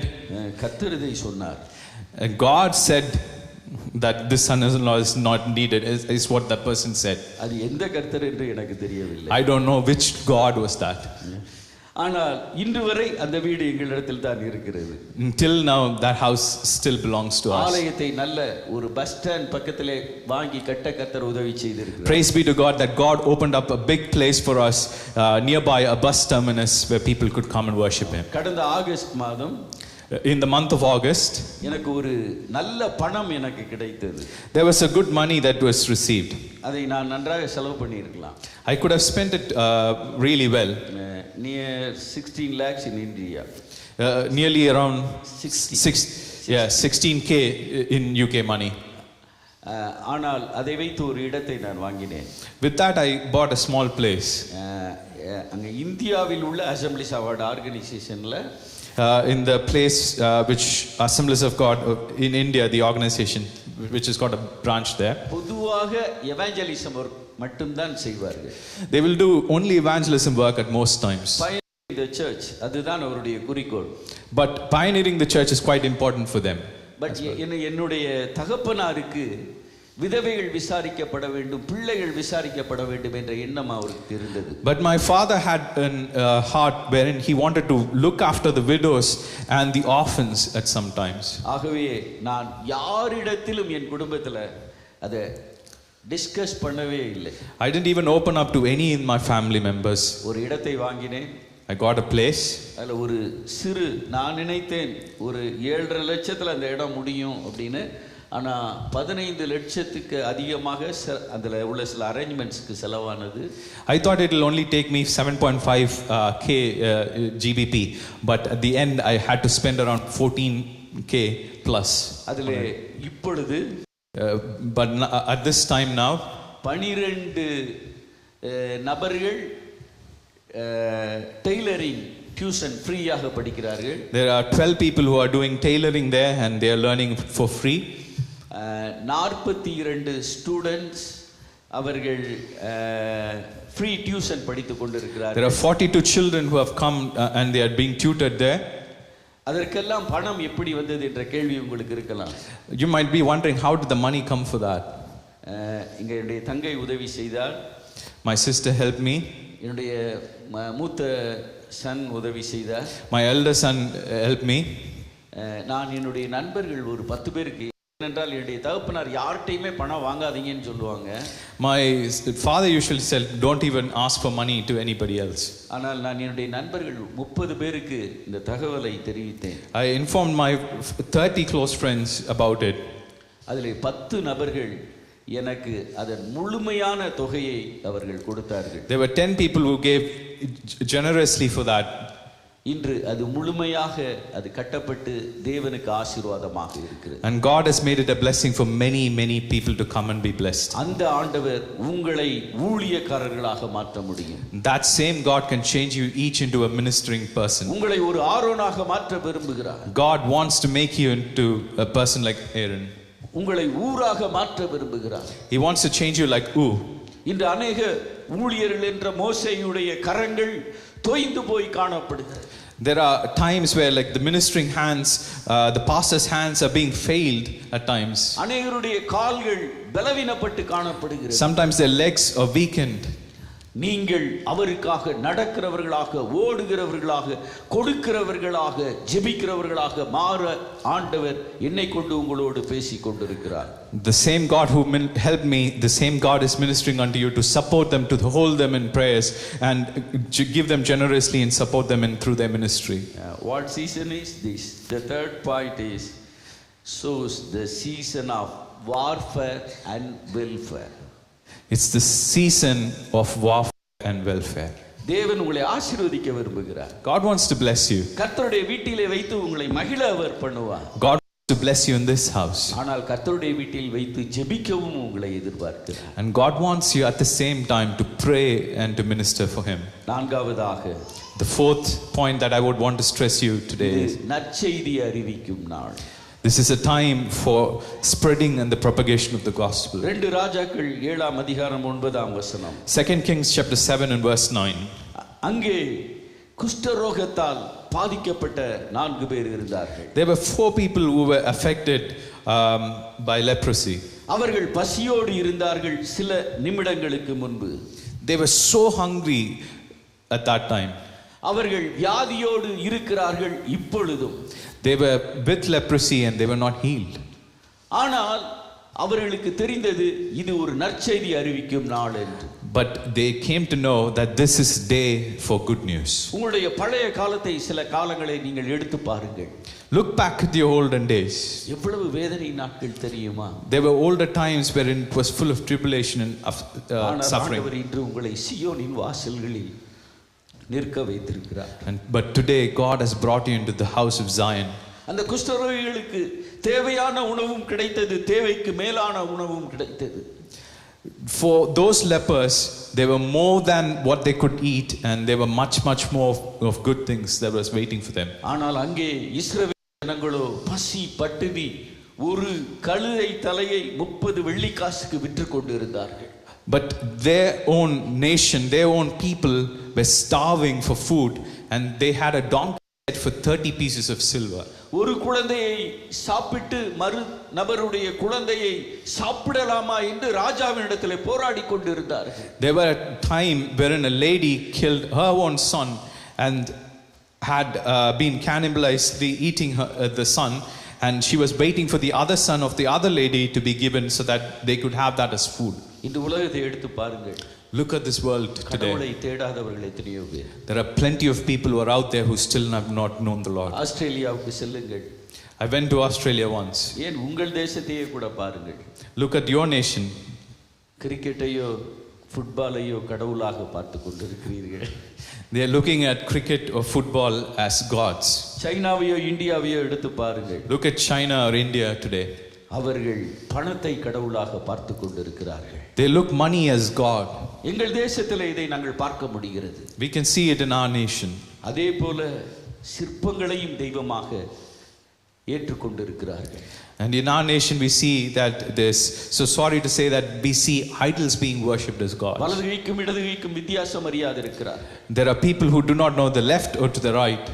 கர்த்தர் இதை சொன்னார். And God said that this son-in-law is not needed, is what that person said. அது எந்த கர்த்தர் என்று எனக்கு தெரியவில்லை. I don't know which God was that. ஆனால் இன்று வரை அந்த வீடு எங்களிடத்தில் தான் இருக்கிறது. Until now, that house still belongs to us. ஆலயத்தை நல்ல ஒரு பஸ் ஸ்டாண்ட் பக்கத்திலே வாங்கி கட்ட கர்த்தர் உதவி செய்திருக்கிறார். Praise be to God that God opened up a big place for us nearby a bus terminus where people could come and worship Him. கடந்த ஆகஸ்ட் மாதம், In the month of August, எனக்கு ஒரு நல்ல பணம் எனக்கு கிடைத்தது. there was a good money that was received. அதை நான் நன்றாக செலவு பண்ணியிருக்கலாம். I could have spent it really well. Near 16 lakhs in India. Nearly around 60. 16K in UK money. ஆனால் அதை வைத்து ஒரு இடத்தை நான் வாங்கினேன். With that, I bought a small place. அங்கே இந்தியாவில் உள்ள அசம்பிளிஸ் அவார்டு ஆர்கனைசேஷனில், in the place which Assemblies of God in India, the organization which has got a branch there. பொதுவாக எவாஞ்சலிசம் ஒர்க் மட்டும்தான் செய்வார்கள். They will do only evangelism work at most times. Pioneering the church, அதுதான் அவருடைய குறிக்கோள். But pioneering the church is quite important for them. But என்னுடைய தகப்பனாருக்கு விதவைகள் விசாரிக்கப்பட வேண்டும், பிள்ளைகள் விசாரிக்கப்பட வேண்டும் என்ற எண்ணம் அவருக்கு இருந்தது. But my father had a heart wherein he wanted to look after the widows and the orphans at some times. ஆகவே நான் யாரிடத்திலும் என் குடும்பத்தில் அதை டிஸ்கஸ் பண்ணவே இல்லை. I didn't even open up to any in my family members. ஒரு இடத்தை வாங்கினேன். I got a place. அதில் ஒரு சிறு, நான் நினைத்தேன் ஒரு 7.5 லட்சத்தில் அந்த இடம் முடியும் அப்படின்னு. ஆனால் 15 லட்சத்துக்கு அதிகமாக அதில் உள்ள சில அரேஞ்ச்மெண்ட்ஸ்க்கு செலவானது. I thought it will only take me 7.5K GBP, but at the end I had to spend around 14K plus. அதில் இப்பொழுது But at this time now, 12 நபர்கள் டெய்லரிங் டியூஷன் ஃப்ரீயாக படிக்கிறார்கள். there are 12 people who are doing tailoring there and they are learning for free. 42 students அவர்கள் free tuition படித்துக் கொண்டிருக்கிறார்கள். There are 42 children who have come and they are being tutored there. அதற்கெல்லாம் பணம் எப்படி வந்தது என்ற கேள்வி உங்களுக்கு இருக்கலாம். You might be wondering, how did the money come for that? இங்க என்னுடைய தங்கை உதவி செய்தார். My sister helped me. என்னுடைய மூத்த சன் உதவி செய்தார். My elder son helped me. நான் என்னுடைய நண்பர்கள் ஒரு 10 பேருக்கு, என்றால் என்னுடைய தகப்பனார் யார்கிட்டயுமே பணம் வாங்காதீங்கன்னு சொல்லுவாங்க. My father usually said, don't even ask for money to anybody else. ஆனால் நான் என்னுடைய நண்பர்கள் 30 பேருக்கு இந்த தகவலை தெரிவித்தேன். I informed my 30 close friends about it. அதில் 10 நபர்கள் எனக்கு அதன் முழுமையான தொகையை அவர்கள் கொடுத்தார்கள். There were 10 people who gave generously for that. இன்று அது முழுமையாக அது கட்டப்பட்டு தேவனுக்கு ஆசீர்வாதமாக இருக்கிறது. And God has made it a blessing for many people to come and be blessed. அந்த ஆண்டவர் உங்களை ஊழியக்காரர்களாக மாற்ற முடியும். That same God can change you each into a ministering person. உங்களை ஒரு ஆரோனாக மாற்ற விரும்புகிறார். God wants to make you into a person like Aaron. உங்களை ஊராக மாற்ற விரும்புகிறார். He wants to change you like Ur. இன்று अनेक ஊழியர்கள் என்ற மோசேயுடைய கரங்கள் தோய்ந்து போய் காணப்படுகிறது. There are times where like the ministering hands, the pastor's hands are being failed at times. அநேகருடைய கால்கள் பலவீனப்பட்டு காணப்படுகிறது. Sometimes their legs are weakened. நீங்கள் அவருக்காக நடக்கிறவர்களாக, ஓடுகிறவர்களாக, கொடுக்கிறவர்களாக, ஜெபிக்கிறவர்களாக மாற ஆண்டவர் என்னை கொண்டு உங்களோடு பேசிக் கொண்டிருக்கிறார். The same God who helped me, the same God is ministering unto you to support them, to hold them in prayers and give them generously and support them in through their ministry. What season is this? The third point is shows the season of warfare and welfare. It's the season of warfare and welfare. தேவன் உங்களை ஆசீர்வதிக்க விரும்புகிறார். God wants to bless you. கர்த்தருடைய வீட்டிலே வைத்து உங்களை மகிழ அவர் பண்ணுவார். God wants to bless you in this house. ஆனால் கர்த்தருடைய வீட்டில் வைத்து ஜெபிக்கவும் உங்களை எதிர்பார்க்கிறார். And God wants you at the same time to pray and to minister for him. நான்காவதாக, the fourth point that I would want to stress you today is நற்செய்தி அறிவிக்கும் நாள். this is a time for spreading and the propagation of the gospel. 2 ராஜாக்கள் 7ஆம் அதிகாரம் 9ஆம் வசனம். 2 Kings chapter 7 and verse 9. அங்கே குஷ்டரோகத்தால் பாதிக்கப்பட்ட 4 பேர் இருந்தார்கள். There were 4 people who were affected by leprosy. அவர்கள் பசியோடு இருந்தார்கள் சில நிமிடங்களுக்கு முன்பு. They were so hungry at that time. அவர்கள் வியாதியோடு இருக்கிறார்கள் இப்பொழுதும். They were with leprosy and they were not healed. ஆனால் அவர்களுக்கு தெரிந்தது இது ஒரு நற்செய்தி அறிவிக்கும் நாள் என்று. But they came to know that this is day for good news. உங்களுடைய பழைய காலத்தை சில காலங்களை நீங்கள் எடுத்து பாருங்கள். Look back at your olden days. எவ்வளவு வேதனை நாட்கள் தெரியுமா? There were older times wherein it was full of tribulation and suffering. ஆண்டவர் இன்று உங்களை சீயோனின் வாசல்களில் நிற்க வைத்திருக்கிறார். But today God has brought you into the house of Zion. அந்த குஷ்டரோகிகளுக்கு தேவையான உணவும் கிடைத்தது, தேவைக்கு மேலான உணவும் கிடைத்தது. For those lepers, there were more than what they could eat and there were much more of good things that was waiting for them. ஆனால் அங்கே இஸ்ரவேல் ஜனங்களோ பசி பட்டினி ஒரு கழுதை தலையை 30 வெள்ளிக்காசுக்கு விற்று கொண்டிருந்தார்கள். But their own nation, their own people were starving for food and they had a donkey for 30 pieces of silver. ஒரு குழந்தையை சாப்பிட்டு மறு நபருடைய குழந்தையை சாப்பிடலாமா என்று ராஜாவினிடத்திலே போராடி கொண்டிருந்தார்கள். There were a time wherein a lady killed her own son and had been cannibalized eating the son, and she was waiting for the other son of the other lady to be given so that they could have that as food. இந்த உலகத்தை எடுத்து பாருங்கள். Look at this world today. கடவுளை தேடாதவர்கள் எத்தனையோ பேர். There are plenty of people who are out there who still have not known the Lord. ஆஸ்திரேலியாவுக்கு செல்லுங்கள். I went to Australia once. ஏன் உங்கள் தேசத்தையே கூட பாருங்கள். Look at your nation. கிரிக்கெட்டையோ ஃபுட்பாலையோ கடவுளாக பார்த்து கொண்டிருக்கிறீர்கள். They are looking at cricket or football as gods. சைனாவையோ இந்தியாவையோ எடுத்து பாருங்கள். Look at China or India today. அவர்கள் பணத்தை கடவுளாக பார்த்து கொண்டிருக்கிறார்கள். They look money as God. எங்கள் தேசத்தில் இதை நாங்கள் பார்க்க முடிகிறது. We can see it in our nation. அதே போல சிற்பங்களையும் தெய்வமாக ஏற்றுக்கொண்டிருக்கிறார்கள். And in our nation we see that this, so sorry to say that we see idols being worshipped as gods. வலது கைக்கும் இடது கைக்கும் வித்தியாசம் அறியாது இருக்கிறார். There are people who do not know the left or to the right.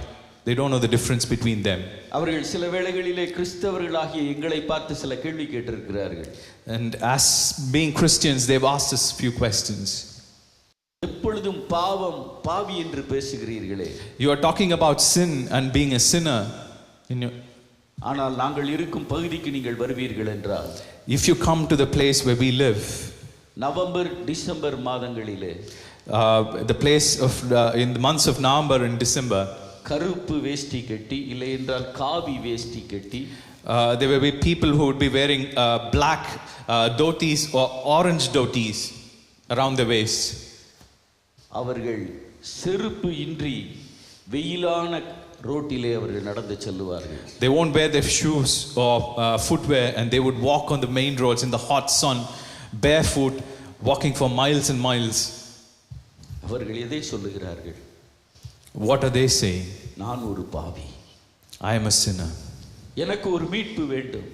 They don't know the difference between them. அவர்கள் சில வேளைகளிலே கிறிஸ்தவர்களாகிய எங்களை பார்த்து சில கேள்வி கேட்டிருக்கிறார்கள். And as being Christians, they've asked us few questions. எப்பொழுதும் பாவம் பாவி என்று பேசுகிறீர்களே. You are talking about sin and being a sinner. ஆனால் நாங்கள் இருக்கும் பகுதிக்கு நீங்கள் வருவீர்கள் என்றால், if you come to the place where we live, November December மாதங்களிலே, the place of in the months of November and December, கருப்பு வேஷ்டி கட்டி இல்லை என்றால் காவி வேஷ்டி கட்டி, there will be people who would be wearing black dhotis or orange dhotis around the waist. அவர்கள் செருப்பு இன்றி வெயிலான ரோட்டிலே அவர்கள் நடந்து செல்லுவார்கள். They won't wear their shoes or footwear, and they would walk on the main roads in the hot sun, barefoot, walking for miles and miles. அவர்கள் எதை சொல்லுகிறார்கள்? What are they saying? நான் ஒரு பாவி. I am a sinner. எனக்கு ஒரு மீட்பு வேண்டும்.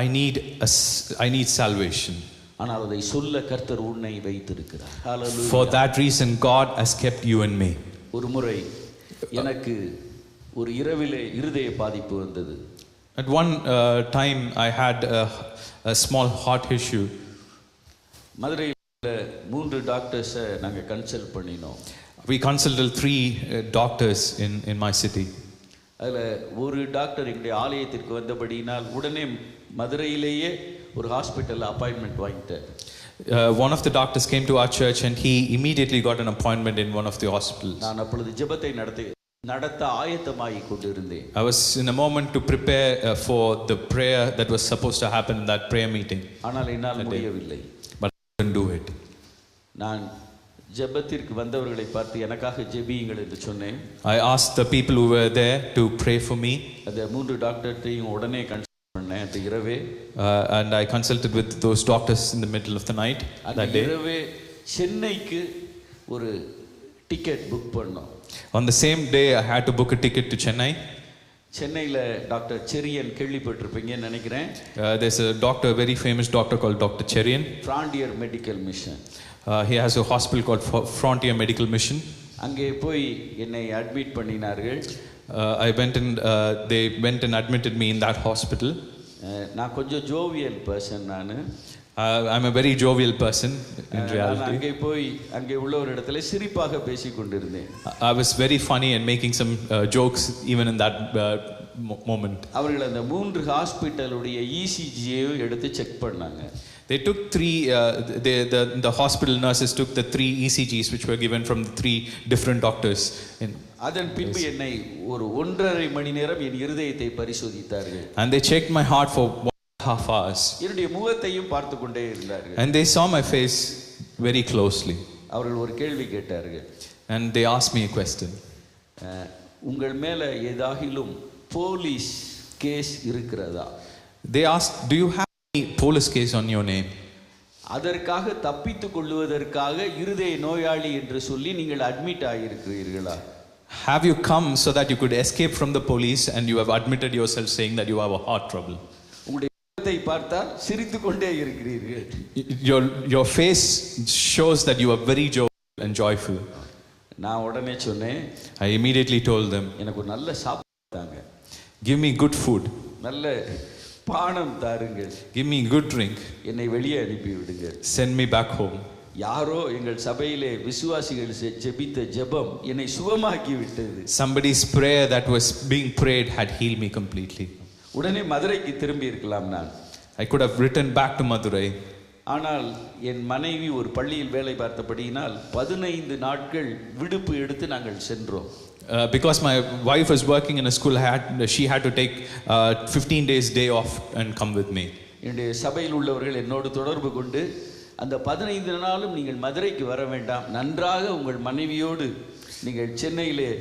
I need salvation. ஆனால் அதை சொல்ல கர்த்தர் உன்னை வைத்திருக்கிறார். ஹalleluya. For that reason God has kept you and me. ஒரு முறை எனக்கு ஒரு இரவிலே இருதய பாதிப்பு வந்தது. At one time I had a small heart issue. மதுரையில் 3 டாக்டர்ஸ் நாங்க கன்சல்ட் பண்ணினோம். We consulted 3 doctors in my city. அதுல ஒரு டாக்டர் எங்களுடைய ஆலயத்திற்கு வந்தபடியினால் உடனே மதுரையிலேயே ஒரு ஹாஸ்பிட்டல்ல அப்பாயின்ட்மென்ட் வாங்கிட்டார். One of the doctors came to our church and he immediately got an appointment in one of the hospitals. நான் அப்பொழுது ஜெபத்தை நடத்த ஆயத்தமாகி கொண்டிருந்தேன். I was in a moment to prepare for the prayer that was supposed to happen in that prayer meeting. ஆனால் என்னால் முடியவில்லை. But I couldn't do it. நான் ஜெபத்திற்கு வந்தவர்களை பார்த்து எனக்காக ஜெபியுங்கள் என்று சொன்னேன். I asked the people who were there to pray for me. அந்த 3 டாக்டர்ட்டையும் உடனே கன்சல்ட் பண்ணேன் அந்த இரவே. And I consulted with those doctors in the middle of the night that day. இரவே சென்னைக்கு ஒரு டிக்கெட் புக் பண்ணோம். On the same day I had to book a ticket to Chennai. சென்னையில டாக்டர் செரியன் கேள்விப்பட்டிருப்பீங்கன்னு நினைக்கிறேன். There's a doctor, a very famous doctor called Dr. Cherian. Frontier Medical Mission. He has a hospital called Frontier Medical Mission. அங்கே போய் என்னை admit பண்ணினார்கள். They went and admitted me in that hospital. நான் கொஞ்சம் jovial person நானு. I'm a very jovial person in reality. அங்கே போய் அங்கே உள்ள ஒரு இடத்துல சிரிப்பாக பேசிக் கொண்டிருந்தேன். I was very funny and making some jokes even in that moment. அவர்கள் அந்த 3 ஹாஸ்பிட்டலுடைய ECG-யை எடுத்து செக் பண்ணாங்க. They took 3 the hospital nurses took the 3 ECGs which were given from the 3 different doctors. அதன் பின்பு என்னை ஒரு 1.5 மணி நேரம் என் இருதயத்தை பரிசோதித்தார்கள். And they checked my heart for 1.5 hours. என்னுடைய முகத்தையும் பார்த்து கொண்டே இருந்தார்கள். And they saw my face very closely. அவர்கள் ஒரு கேள்வி கேட்டார்கள். And they asked me a question. உங்கள் மேல ஏதாகிலும் போலீஸ் கேஸ் இருக்கிறதா? They asked, do you have any police case on your name? அதற்காக தப்பித்துக் கொள்வதற்காக இருதய நோயாளி என்று சொல்லி நீங்கள் admit ஆகியிருக்கிறீர்களா? Have you come so that you could escape from the police and you have admitted yourself saying that you have a heart trouble? உங்களுடைய முகத்தை பார்த்தால் சிரித்துக் கொண்டே இருக்கிறீர்கள். Your face shows that you are very joyful and joyful. நான் உடனே சொன்னேன். I immediately told them, எனக்கு ஒரு நல்ல சாப்பாடு தாங்க. give me good food. நல்ல பானம் தாருங்கள். Give me good drink. என்னை வெளியே அனுப்பி விடுங்க. Send me back home. யாரோ எங்கள் சபையிலே விசுவாசிகள் ஜெபித்த ஜெபம் என்னை சுகமாக்கி விட்டது. Somebody's prayer that was being prayed had healed me completely. உடனே மதுரைக்கு திரும்பி இருக்கலாம் நான். I could have returned back to Madurai. ஆனால் என் மனைவி ஒரு பள்ளியில் வேலை பார்த்தபடியினால் 15 நாட்கள் விடுப்பு எடுத்து நாங்கள் சென்றோம். Because my wife was working in a school, she had to take 15 days day off and come with me. என்னுடைய சபையில் உள்ளவர்கள் என்னோடு தொடர்பு கொண்டு அந்த 15 நாளும் நீங்கள் மதுரைக்கு வர வேண்டாம், நன்றாக உங்கள் மனைவியோடு நீங்கள் சென்னையிலே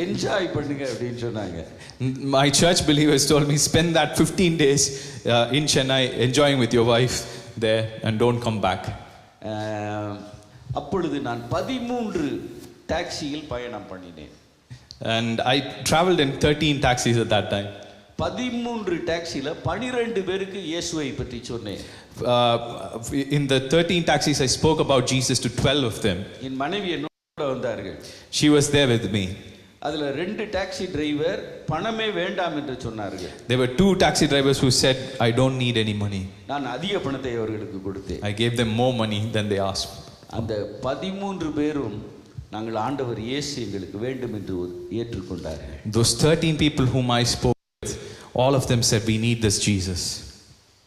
என்ஜாய் பண்ணுங்க அப்படின்னு சொன்னாங்க. My church believers told me, spend that 15 days in Chennai enjoying with your wife there and don't come back. அப்பொழுது நான் 13 டாக்ஸியில் பயணம் பண்ணினேன். And I traveled in 13 taxis at that time. 13 டாக்ஸில 12 பேருக்கு இயேசுவை பற்றி சொன்னேன். In the 13 taxis I spoke about Jesus to 12 of them. என் மனைவி என்னோட வந்தார்கள். She was there with me. அதுல 2 டாக்ஸி டிரைவர் பணமே வேண்டாம் என்று சொன்னார்கள். There were 2 taxi drivers who said, I don't need any money. நான் அதிக பணத்தை அவர்களுக்கு கொடுத்தேன். I gave them more money than they asked. அந்த 13 பேரும் நாங்கள் ஆண்டவர் இயேசு எங்களுக்கு வேண்டும் என்று ஏற்றுக்கொண்டார்கள். Those 13 people whom I spoke with, all of them said, we need this Jesus.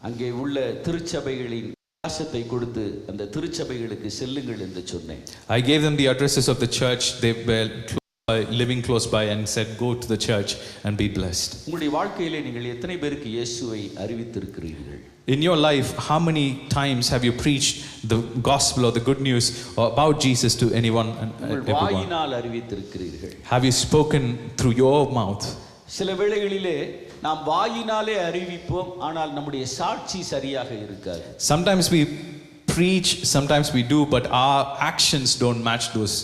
அங்கே உள்ள திருச்சபைகளின் விலாசத்தை கொடுத்து அந்த திருச்சபைகளுக்கு செல்லுங்கள் என்று சொன்னேன். I gave them the addresses of the church they were living close by and said, go to the church and be blessed. உங்களுடைய வாழ்க்கையிலே நீங்கள் எத்தனை பேருக்கு இயேசுவை அறிவித்திருக்கிறீர்கள்? In your life, how many times have you preached the gospel or the good news about Jesus to anyone and everyone? வாயினால் அறிவித்திருக்கிறீர்கள். Have you spoken through your mouth? சில வேளைகளிலே நாம் வாயினாலே அறிவிப்போம், ஆனால் நம்முடைய சாட்சி சரியாக இருக்காது. Sometimes we preach, sometimes we do, but our actions don't match those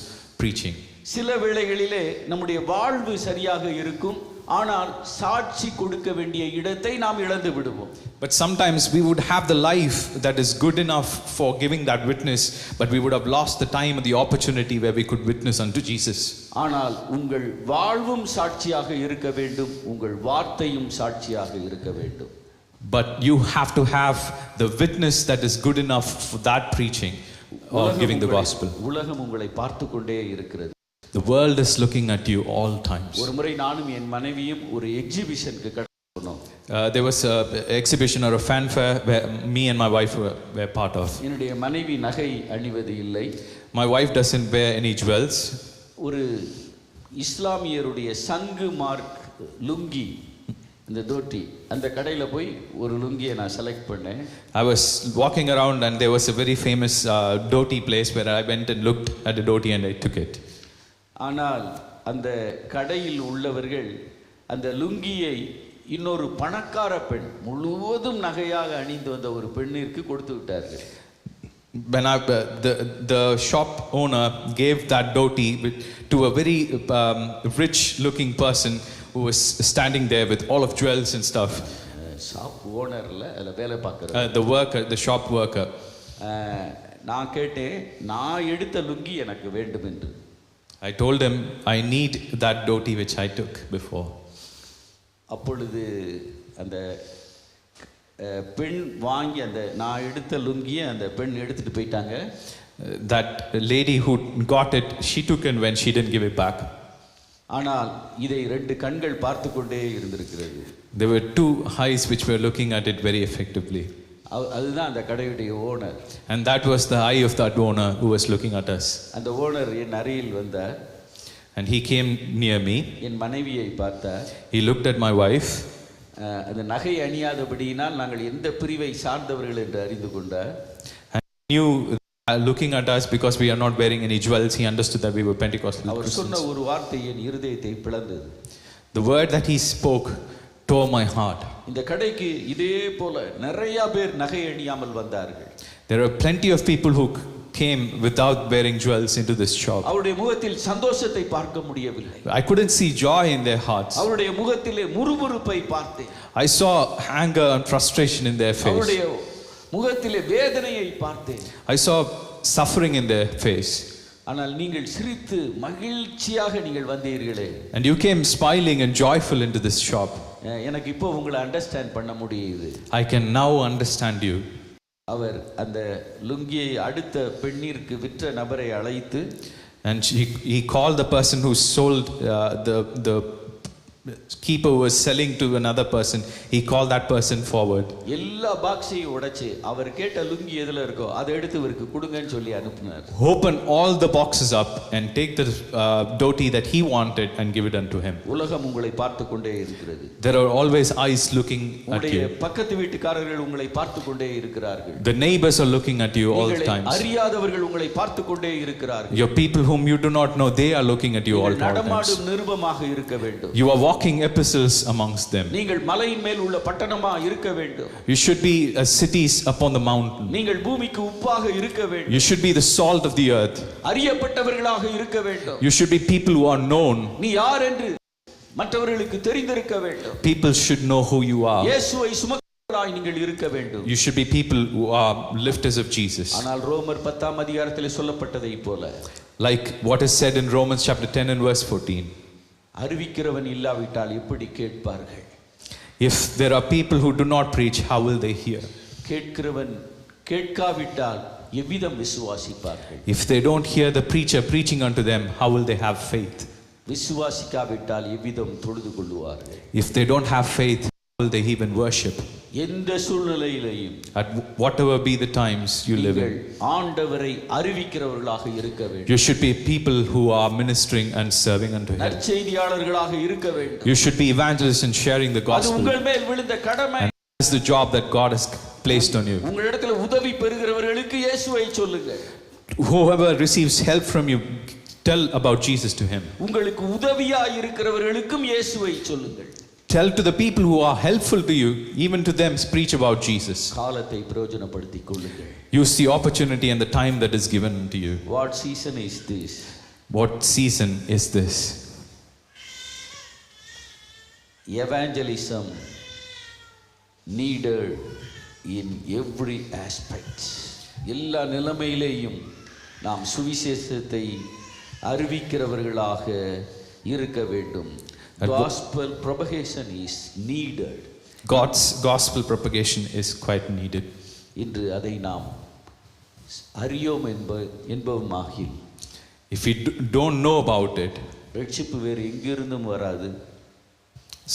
preaching. சில வேளைகளிலே நம்முடைய வாழ்வு சரியாக இருக்கும், ஆனால் சாட்சி கொடுக்க வேண்டிய இடத்தை நாம் இழந்து விடுவோம். But sometimes we would have the life that is good enough for giving that witness, but we would have lost the time and the opportunity where we could witness unto Jesus. ஆனால் உங்கள் வாழ்வும் சாட்சியாக இருக்க வேண்டும், உங்கள் வார்த்தையும் சாட்சியாக இருக்க வேண்டும். But you have to have the witness that is good enough for that preaching or giving the gospel. உலகம் உங்களை பார்த்து கொண்டே இருக்கிறது. The world is looking at you all times. ஒரு முறை நானும் என் மனைவியும் ஒரு எக்ஸிபிஷனுக்கு போனோம். There was an exhibition or a fanfare where me and my wife were part of. என்னுடைய மனைவி நகை அணிவது இல்லை. My wife doesn't wear any jewels. ஒரு இஸ்லாமியருடைய சங்கு மார்க் லுங்கி, இந்த தோட்டி, அந்த கடையில் போய் ஒரு லுங்கியை நான் செலக்ட் பண்ணேன். I was walking around and there was a very famous dhoti place where I went and looked at the dhoti and I took it. ஆனால் அந்த கடையில் உள்ளவர்கள் அந்த லுங்கியை இன்னொரு பணக்கார பெண், முழுவதும் நகையாக அணிந்து வந்த ஒரு பெண்ணிற்கு கொடுத்து விட்டார்கள். When the shop owner gave that dhoti to a very rich looking person who was standing there with all of jewels and stuff. Shop ஓனர்ல அதுல வேலை பார்க்குற the worker, the shop worker. நான் கேட்டேன், நான் எடுத்த லுங்கி எனக்கு வேண்டும் என்று. I told him I need that dhoti which I took before. அப்பொழுது அந்த பெண் வாங்கி அந்த நான் எடுத்த லுங்கியை அந்த பெண் எடுத்துட்டு போயிட்டாங்க. That lady who got it, she took it when she didn't give it back. ஆனால் இதை 2 கண்கள் பார்த்து கொண்டே இருந்திருக்கிறது. There were 2 eyes which were looking at it very effectively. அதுதான் அந்த கடையுடைய owner. And that was the eye of that owner who was looking at us. அந்த owner என் அருகில் வந்தார். And he came near me. என் மனைவியை பார்த்தார். He looked at my wife. அந்த நகை அணியாதபடியினால் நாங்கள் எந்த பிரிவை சார்ந்தவர்கள் என்று அறிந்து கொண்டார். And he knew, looking at us because we are not wearing any jewels, he understood that we were Pentecostal our Christians. சொன்ன ஒரு வார்த்தை என் இருதயத்தை பிளந்தது. The word that he spoke tore my heart. இந்த கடைக்கு இதே போல நிறைய பேர் நகை அணியாமல் வந்தார்கள். There are plenty of people who came without wearing jewels into this shop. அவருடைய முகத்தில் சந்தோஷத்தை பார்க்க முடியவில்லை. I couldn't see joy in their hearts. அவருடைய முகத்திலே முறுமுறுப்பை பார்த்தேன். I saw anger and frustration in their face. அவருடைய முகத்திலே வேதனையை பார்த்தேன். I saw suffering in their face. ஆனால் நீங்கள் சிரித்து மகிழ்ச்சியாக நீங்கள் வந்தீர்களே. And you came smiling and joyful into this shop. எனக்கு இப்போ உங்களை அண்டர்ஸ்டாண்ட் பண்ண முடியுது. I can now understand you. அவர் அந்த லுங்கியை அடுத்த பெண்ணிற்கு விற்ற நபரை அழைத்து, and he called the person who sold the keeper was selling to another person, he called that person forward. எல்லா பாக்ஸையும் உடைச்சு அவர் கேட்ட லுங்கி எதுல இருக்கோ அதை எடுத்து இவருக்கு கொடுங்கன்னு சொல்லி அனுப்புனார். Open all the boxes up and take the dhoti that he wanted and give it unto him. உலகம் உங்களை பார்த்து கொண்டே இருக்கிறது. There are always eyes looking at you. பக்கத்து வீட்டுக்காரர்கள் உங்களை பார்த்து கொண்டே இருக்கிறார்கள். The neighbors are looking at you all the time. அறியாதவர்கள் உங்களை பார்த்து கொண்டே இருக்கிறார்கள். Your people whom you do not know, they are looking at you all the time. நடமாடும் நிருபமாக இருக்க வேண்டும். You are walking epistles amongst them. நீங்கள் மலையின் மேல் உள்ள பட்டணமா இருக்க வேண்டும். You should be cities upon the mountain. நீங்கள் பூமிக்கு உப்பாக இருக்க வேண்டும். You should be the salt of the earth. அறியப்பட்டவர்களாக இருக்க வேண்டும். You should be people who are known. நீ யார் என்று மற்றவர்களுக்கு தெரிந்திருக்க வேண்டும். People should know who you are. இயேசுவை சுமக்கிறவர்களாய் நீங்கள் இருக்க வேண்டும். You should be people who are lifters of Jesus. ஆனால் ரோமர் 10ஆம் அதிகாரத்திலே சொல்லப்பட்டதை போல, like what is said in Romans chapter 10 and verse 14. அறிவிக்கிறவன் இல்லாவிட்டால் எப்படி கேட்பார்கள்? If there are people who do not preach, how will they hear? கேட்கிறவன் கேட்காவிட்டால் எவ்விதம் விசுவாசிப்பார்கள்? If they don't hear the preacher preaching unto them, how will they have faith? விசுவாசிக்காவிட்டால் எவ்விதம் தொழுது கொள்ளுவார்கள்? If they don't have faith, how will they even worship? எந்த சூழ்நிலையிலேயும் At whatever be the times you live in, ஆண்டவரை அறிவிக்கிறவர்களாக இருக்க வேண்டும். you should be people who are ministering and serving unto him. நற்செய்தியாளர்களாக இருக்க வேண்டும். You should be evangelists and sharing the அது gospel. உங்கள் மேல் விழுந்த கடமை. That's the job that God has placed on you. உங்களிடத்தில் உதவி பெறுகிறவர்களுக்கு இயேசுவை சொல்லுங்கள். Whoever receives help from you, tell about Jesus to him. உங்களுக்கு உதவியாய் இருக்கிறவர்களுக்கும் இயேசுவை சொல்லுங்கள். Tell to the people who are helpful to you, even to them preach about Jesus. காலத்தை பிரயோஜனப்படுத்திக் கொள்ளுங்கள். Use the opportunity and the time that is given to you. What season is this? What season is this? Evangelism needed in every aspect. எல்லா நிலைமையிலேயும் நாம் சுவிசேஷத்தை அறிவிக்கிறவர்களாக இருக்க வேண்டும். Gospel propagation is needed. God's gospel propagation is quite needed. இன்று அதை நாம் அறியோம் என்பவமாகில், If we don't know about it, ரட்சிப்பு வேறு எங்கிருந்தும் வராது.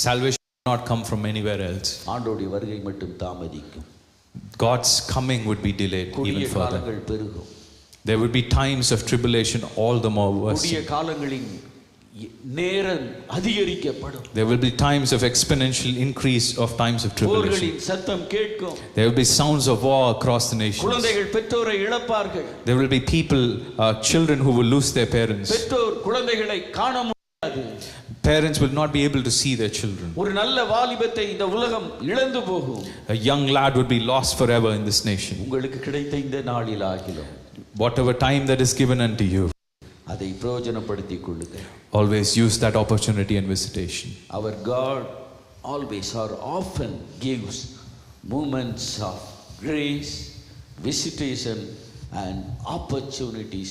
salvation will not come from anywhere else. ஆண்டவருடைய வருகை மட்டும் தாமதிக்கும். God's coming would be delayed கொடிய even further. காலங்கள் பெருகும். There would be times of tribulation all the more worse. கொடிய காலங்களின் நேரம் அதிகரிக்கப்படும். There will be times of exponential increase of times of tribulation. போர்களின் சத்தம் கேட்கும். There will be sounds of war across the nations. குழந்தைகள் பெற்றோரை இழப்பார்கள். There will be people, children who will lose their parents. பெற்றோர் குழந்தைகளை காண முடியாது. Parents will not be able to see their children. ஒரு நல்ல வாலிபத்தை இந்த உலகம் இழந்து போகும். A young lad would be lost forever in this nation. உங்களுக்கு கிடைத்த இந்த நாளில் ஆகிலும் Whatever time that is given unto you, அதை பிரயோஜனப்படுத்திக் கொள்ளுங்கள். always use that opportunity and visitation. Our God always or often gives moments of grace, visitation and opportunities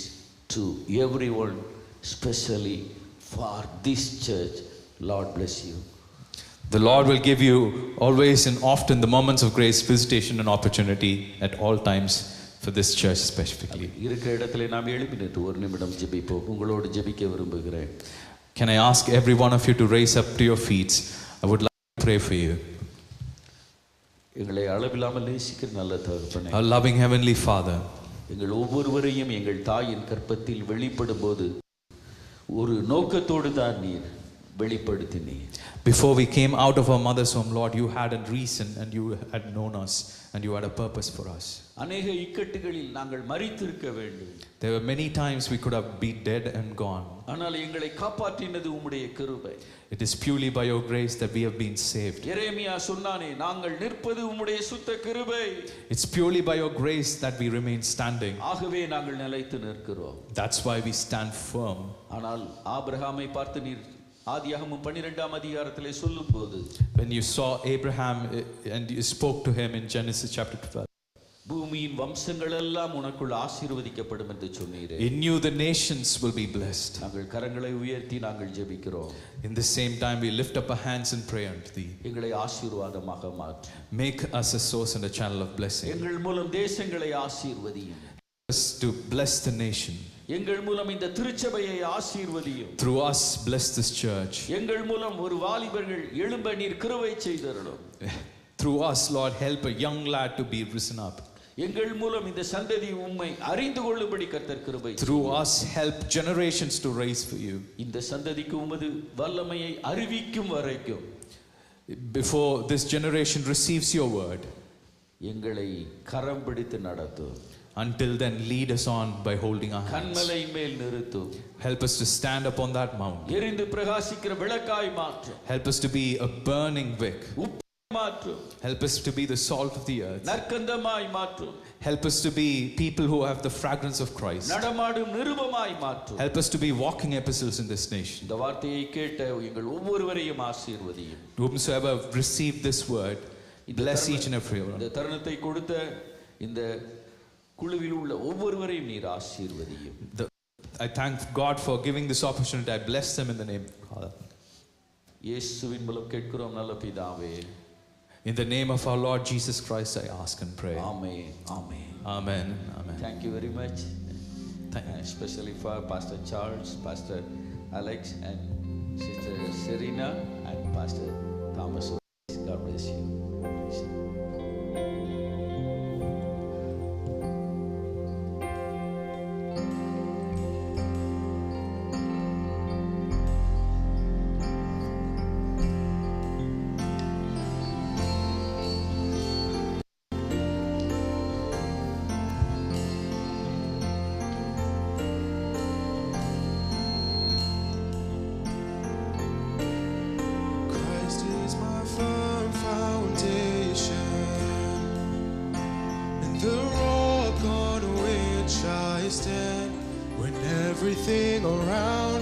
to everyone, especially for this church. Lord bless you. The Lord will give you always and often the moments of grace, visitation and opportunity at all times for this church specifically. இருக்கிற இடத்துல நாம் எழுப்பி நின்று ஒரு நிமிடம் ஜெபிப்போம். உங்களோடு ஜெபிக்க விரும்புகிறேன். Can I ask every one of you to raise up to your feet? I would like to pray for you. எங்களை அளவில்லாமல் நேசிக்கிற நல்ல தகப்பனே, Our loving heavenly Father, எங்கள் ஒவ்வொருவரையும் எங்கள் தாயின் கற்பத்தில் வெளிப்படும் போது ஒரு நோக்கத்தோடு தான் நீர் வெளிப்படுத்தினீர். before we came out of our mother's home, Lord, you had a reason and you had known us and you had a purpose for us. அநேக இக்கட்டுகளில் நாங்கள் மரித்திருக்க வேண்டும். There were many times we could have been dead and gone. ஆனால் எங்களை காப்பாற்றினது உம்முடைய கிருபை. It is purely by your grace that we have been saved. எரேமியா சொன்னானே, நாங்கள் நிற்பது உம்முடைய சுத்த கிருபை. It's purely by your grace that we remain standing. ஆகவே நாங்கள் நிலைத்து நிற்கிறோம். That's why we stand firm. ஆனால் ஆபிரகாமை பார்த்து நீர் ஆதியாகமம் 12ஆம் அதிகாரத்திலே சொல்லும்போது, When you saw Abraham and you spoke to him in Genesis chapter 12, பூமியின் வம்சங்கள் எல்லாம் உனக்குள் ஆசீர்வதிக்கப்படும் என்று சொன்னீரே. in you the nations will be blessed. நாங்கள் கரங்களை உயர்த்தி நாங்கள் ஜெபிக்கிறோம். In the same time we lift up our hands and pray unto thee. எங்களை ஆசீர்வாதமாக மாற்றும். Make us a source and a channel of blessing. எங்கள் மூலம் தேசங்களை ஆசீர்வதியும். Us to bless the nation. எங்கள் மூலம் இந்த திருச்சபையை ஆசீர்வதியும். Through us, bless this church. எங்கள் மூலம் ஒரு வாலிபர்கள் எழும்ப நீர் கிருபை செய்தருளும். Through us, Lord, help a young lad to be risen up. எங்கள் மூலம் இந்த சந்ததி உம்மை அறிந்து கொள்ளும்படி கர்த்தர் கிருபை. Through us, help generations to raise for you. இந்த சந்ததிக்கு உமது வல்லமையை அறிவிக்கும் வரைக்கும், Before this generation receives your word, எங்களை கரம் பிடித்து நடத்தும். until then, lead us on by holding our hands. கன்மலை மேல் நிறுத்தும். Help us to stand upon that mountain. எரிந்து பிரகாசிக்கிற விளக்காய் மாற்றும். Help us to be a burning wick. மாற்றும். Help us to be the salt of the earth. நற்கந்தமாய் மாற்றும். Help us to be people who have the fragrance of Christ. நடமாடும் நிருபமாய் மாற்றும். Help us to be walking epistles in this nation. இந்த வார்த்தையை கேட்ட எங்கள் ஒவ்வொருவரையும் ஆசீர்வதியும். Whomsoever received this word, bless each and every one. இந்த தருணத்தை கொடுத்த இந்த குழுவில் உள்ள ஒவ்வொருவரையும் நீர் ஆசீர்வதியும். I thank God for giving this opportunity. I bless them in the name of God. இயேசுவின் மூலம் கேட்கிறோம் நல்ல பிதாவே. In the name of our Lord Jesus Christ, I ask and pray. Amen. Amen. Amen. Amen. Thank you very much. Especially for Pastor Charles, Pastor Alex, and Sister Serena, and Pastor Thomas. God bless you. Stand when everything around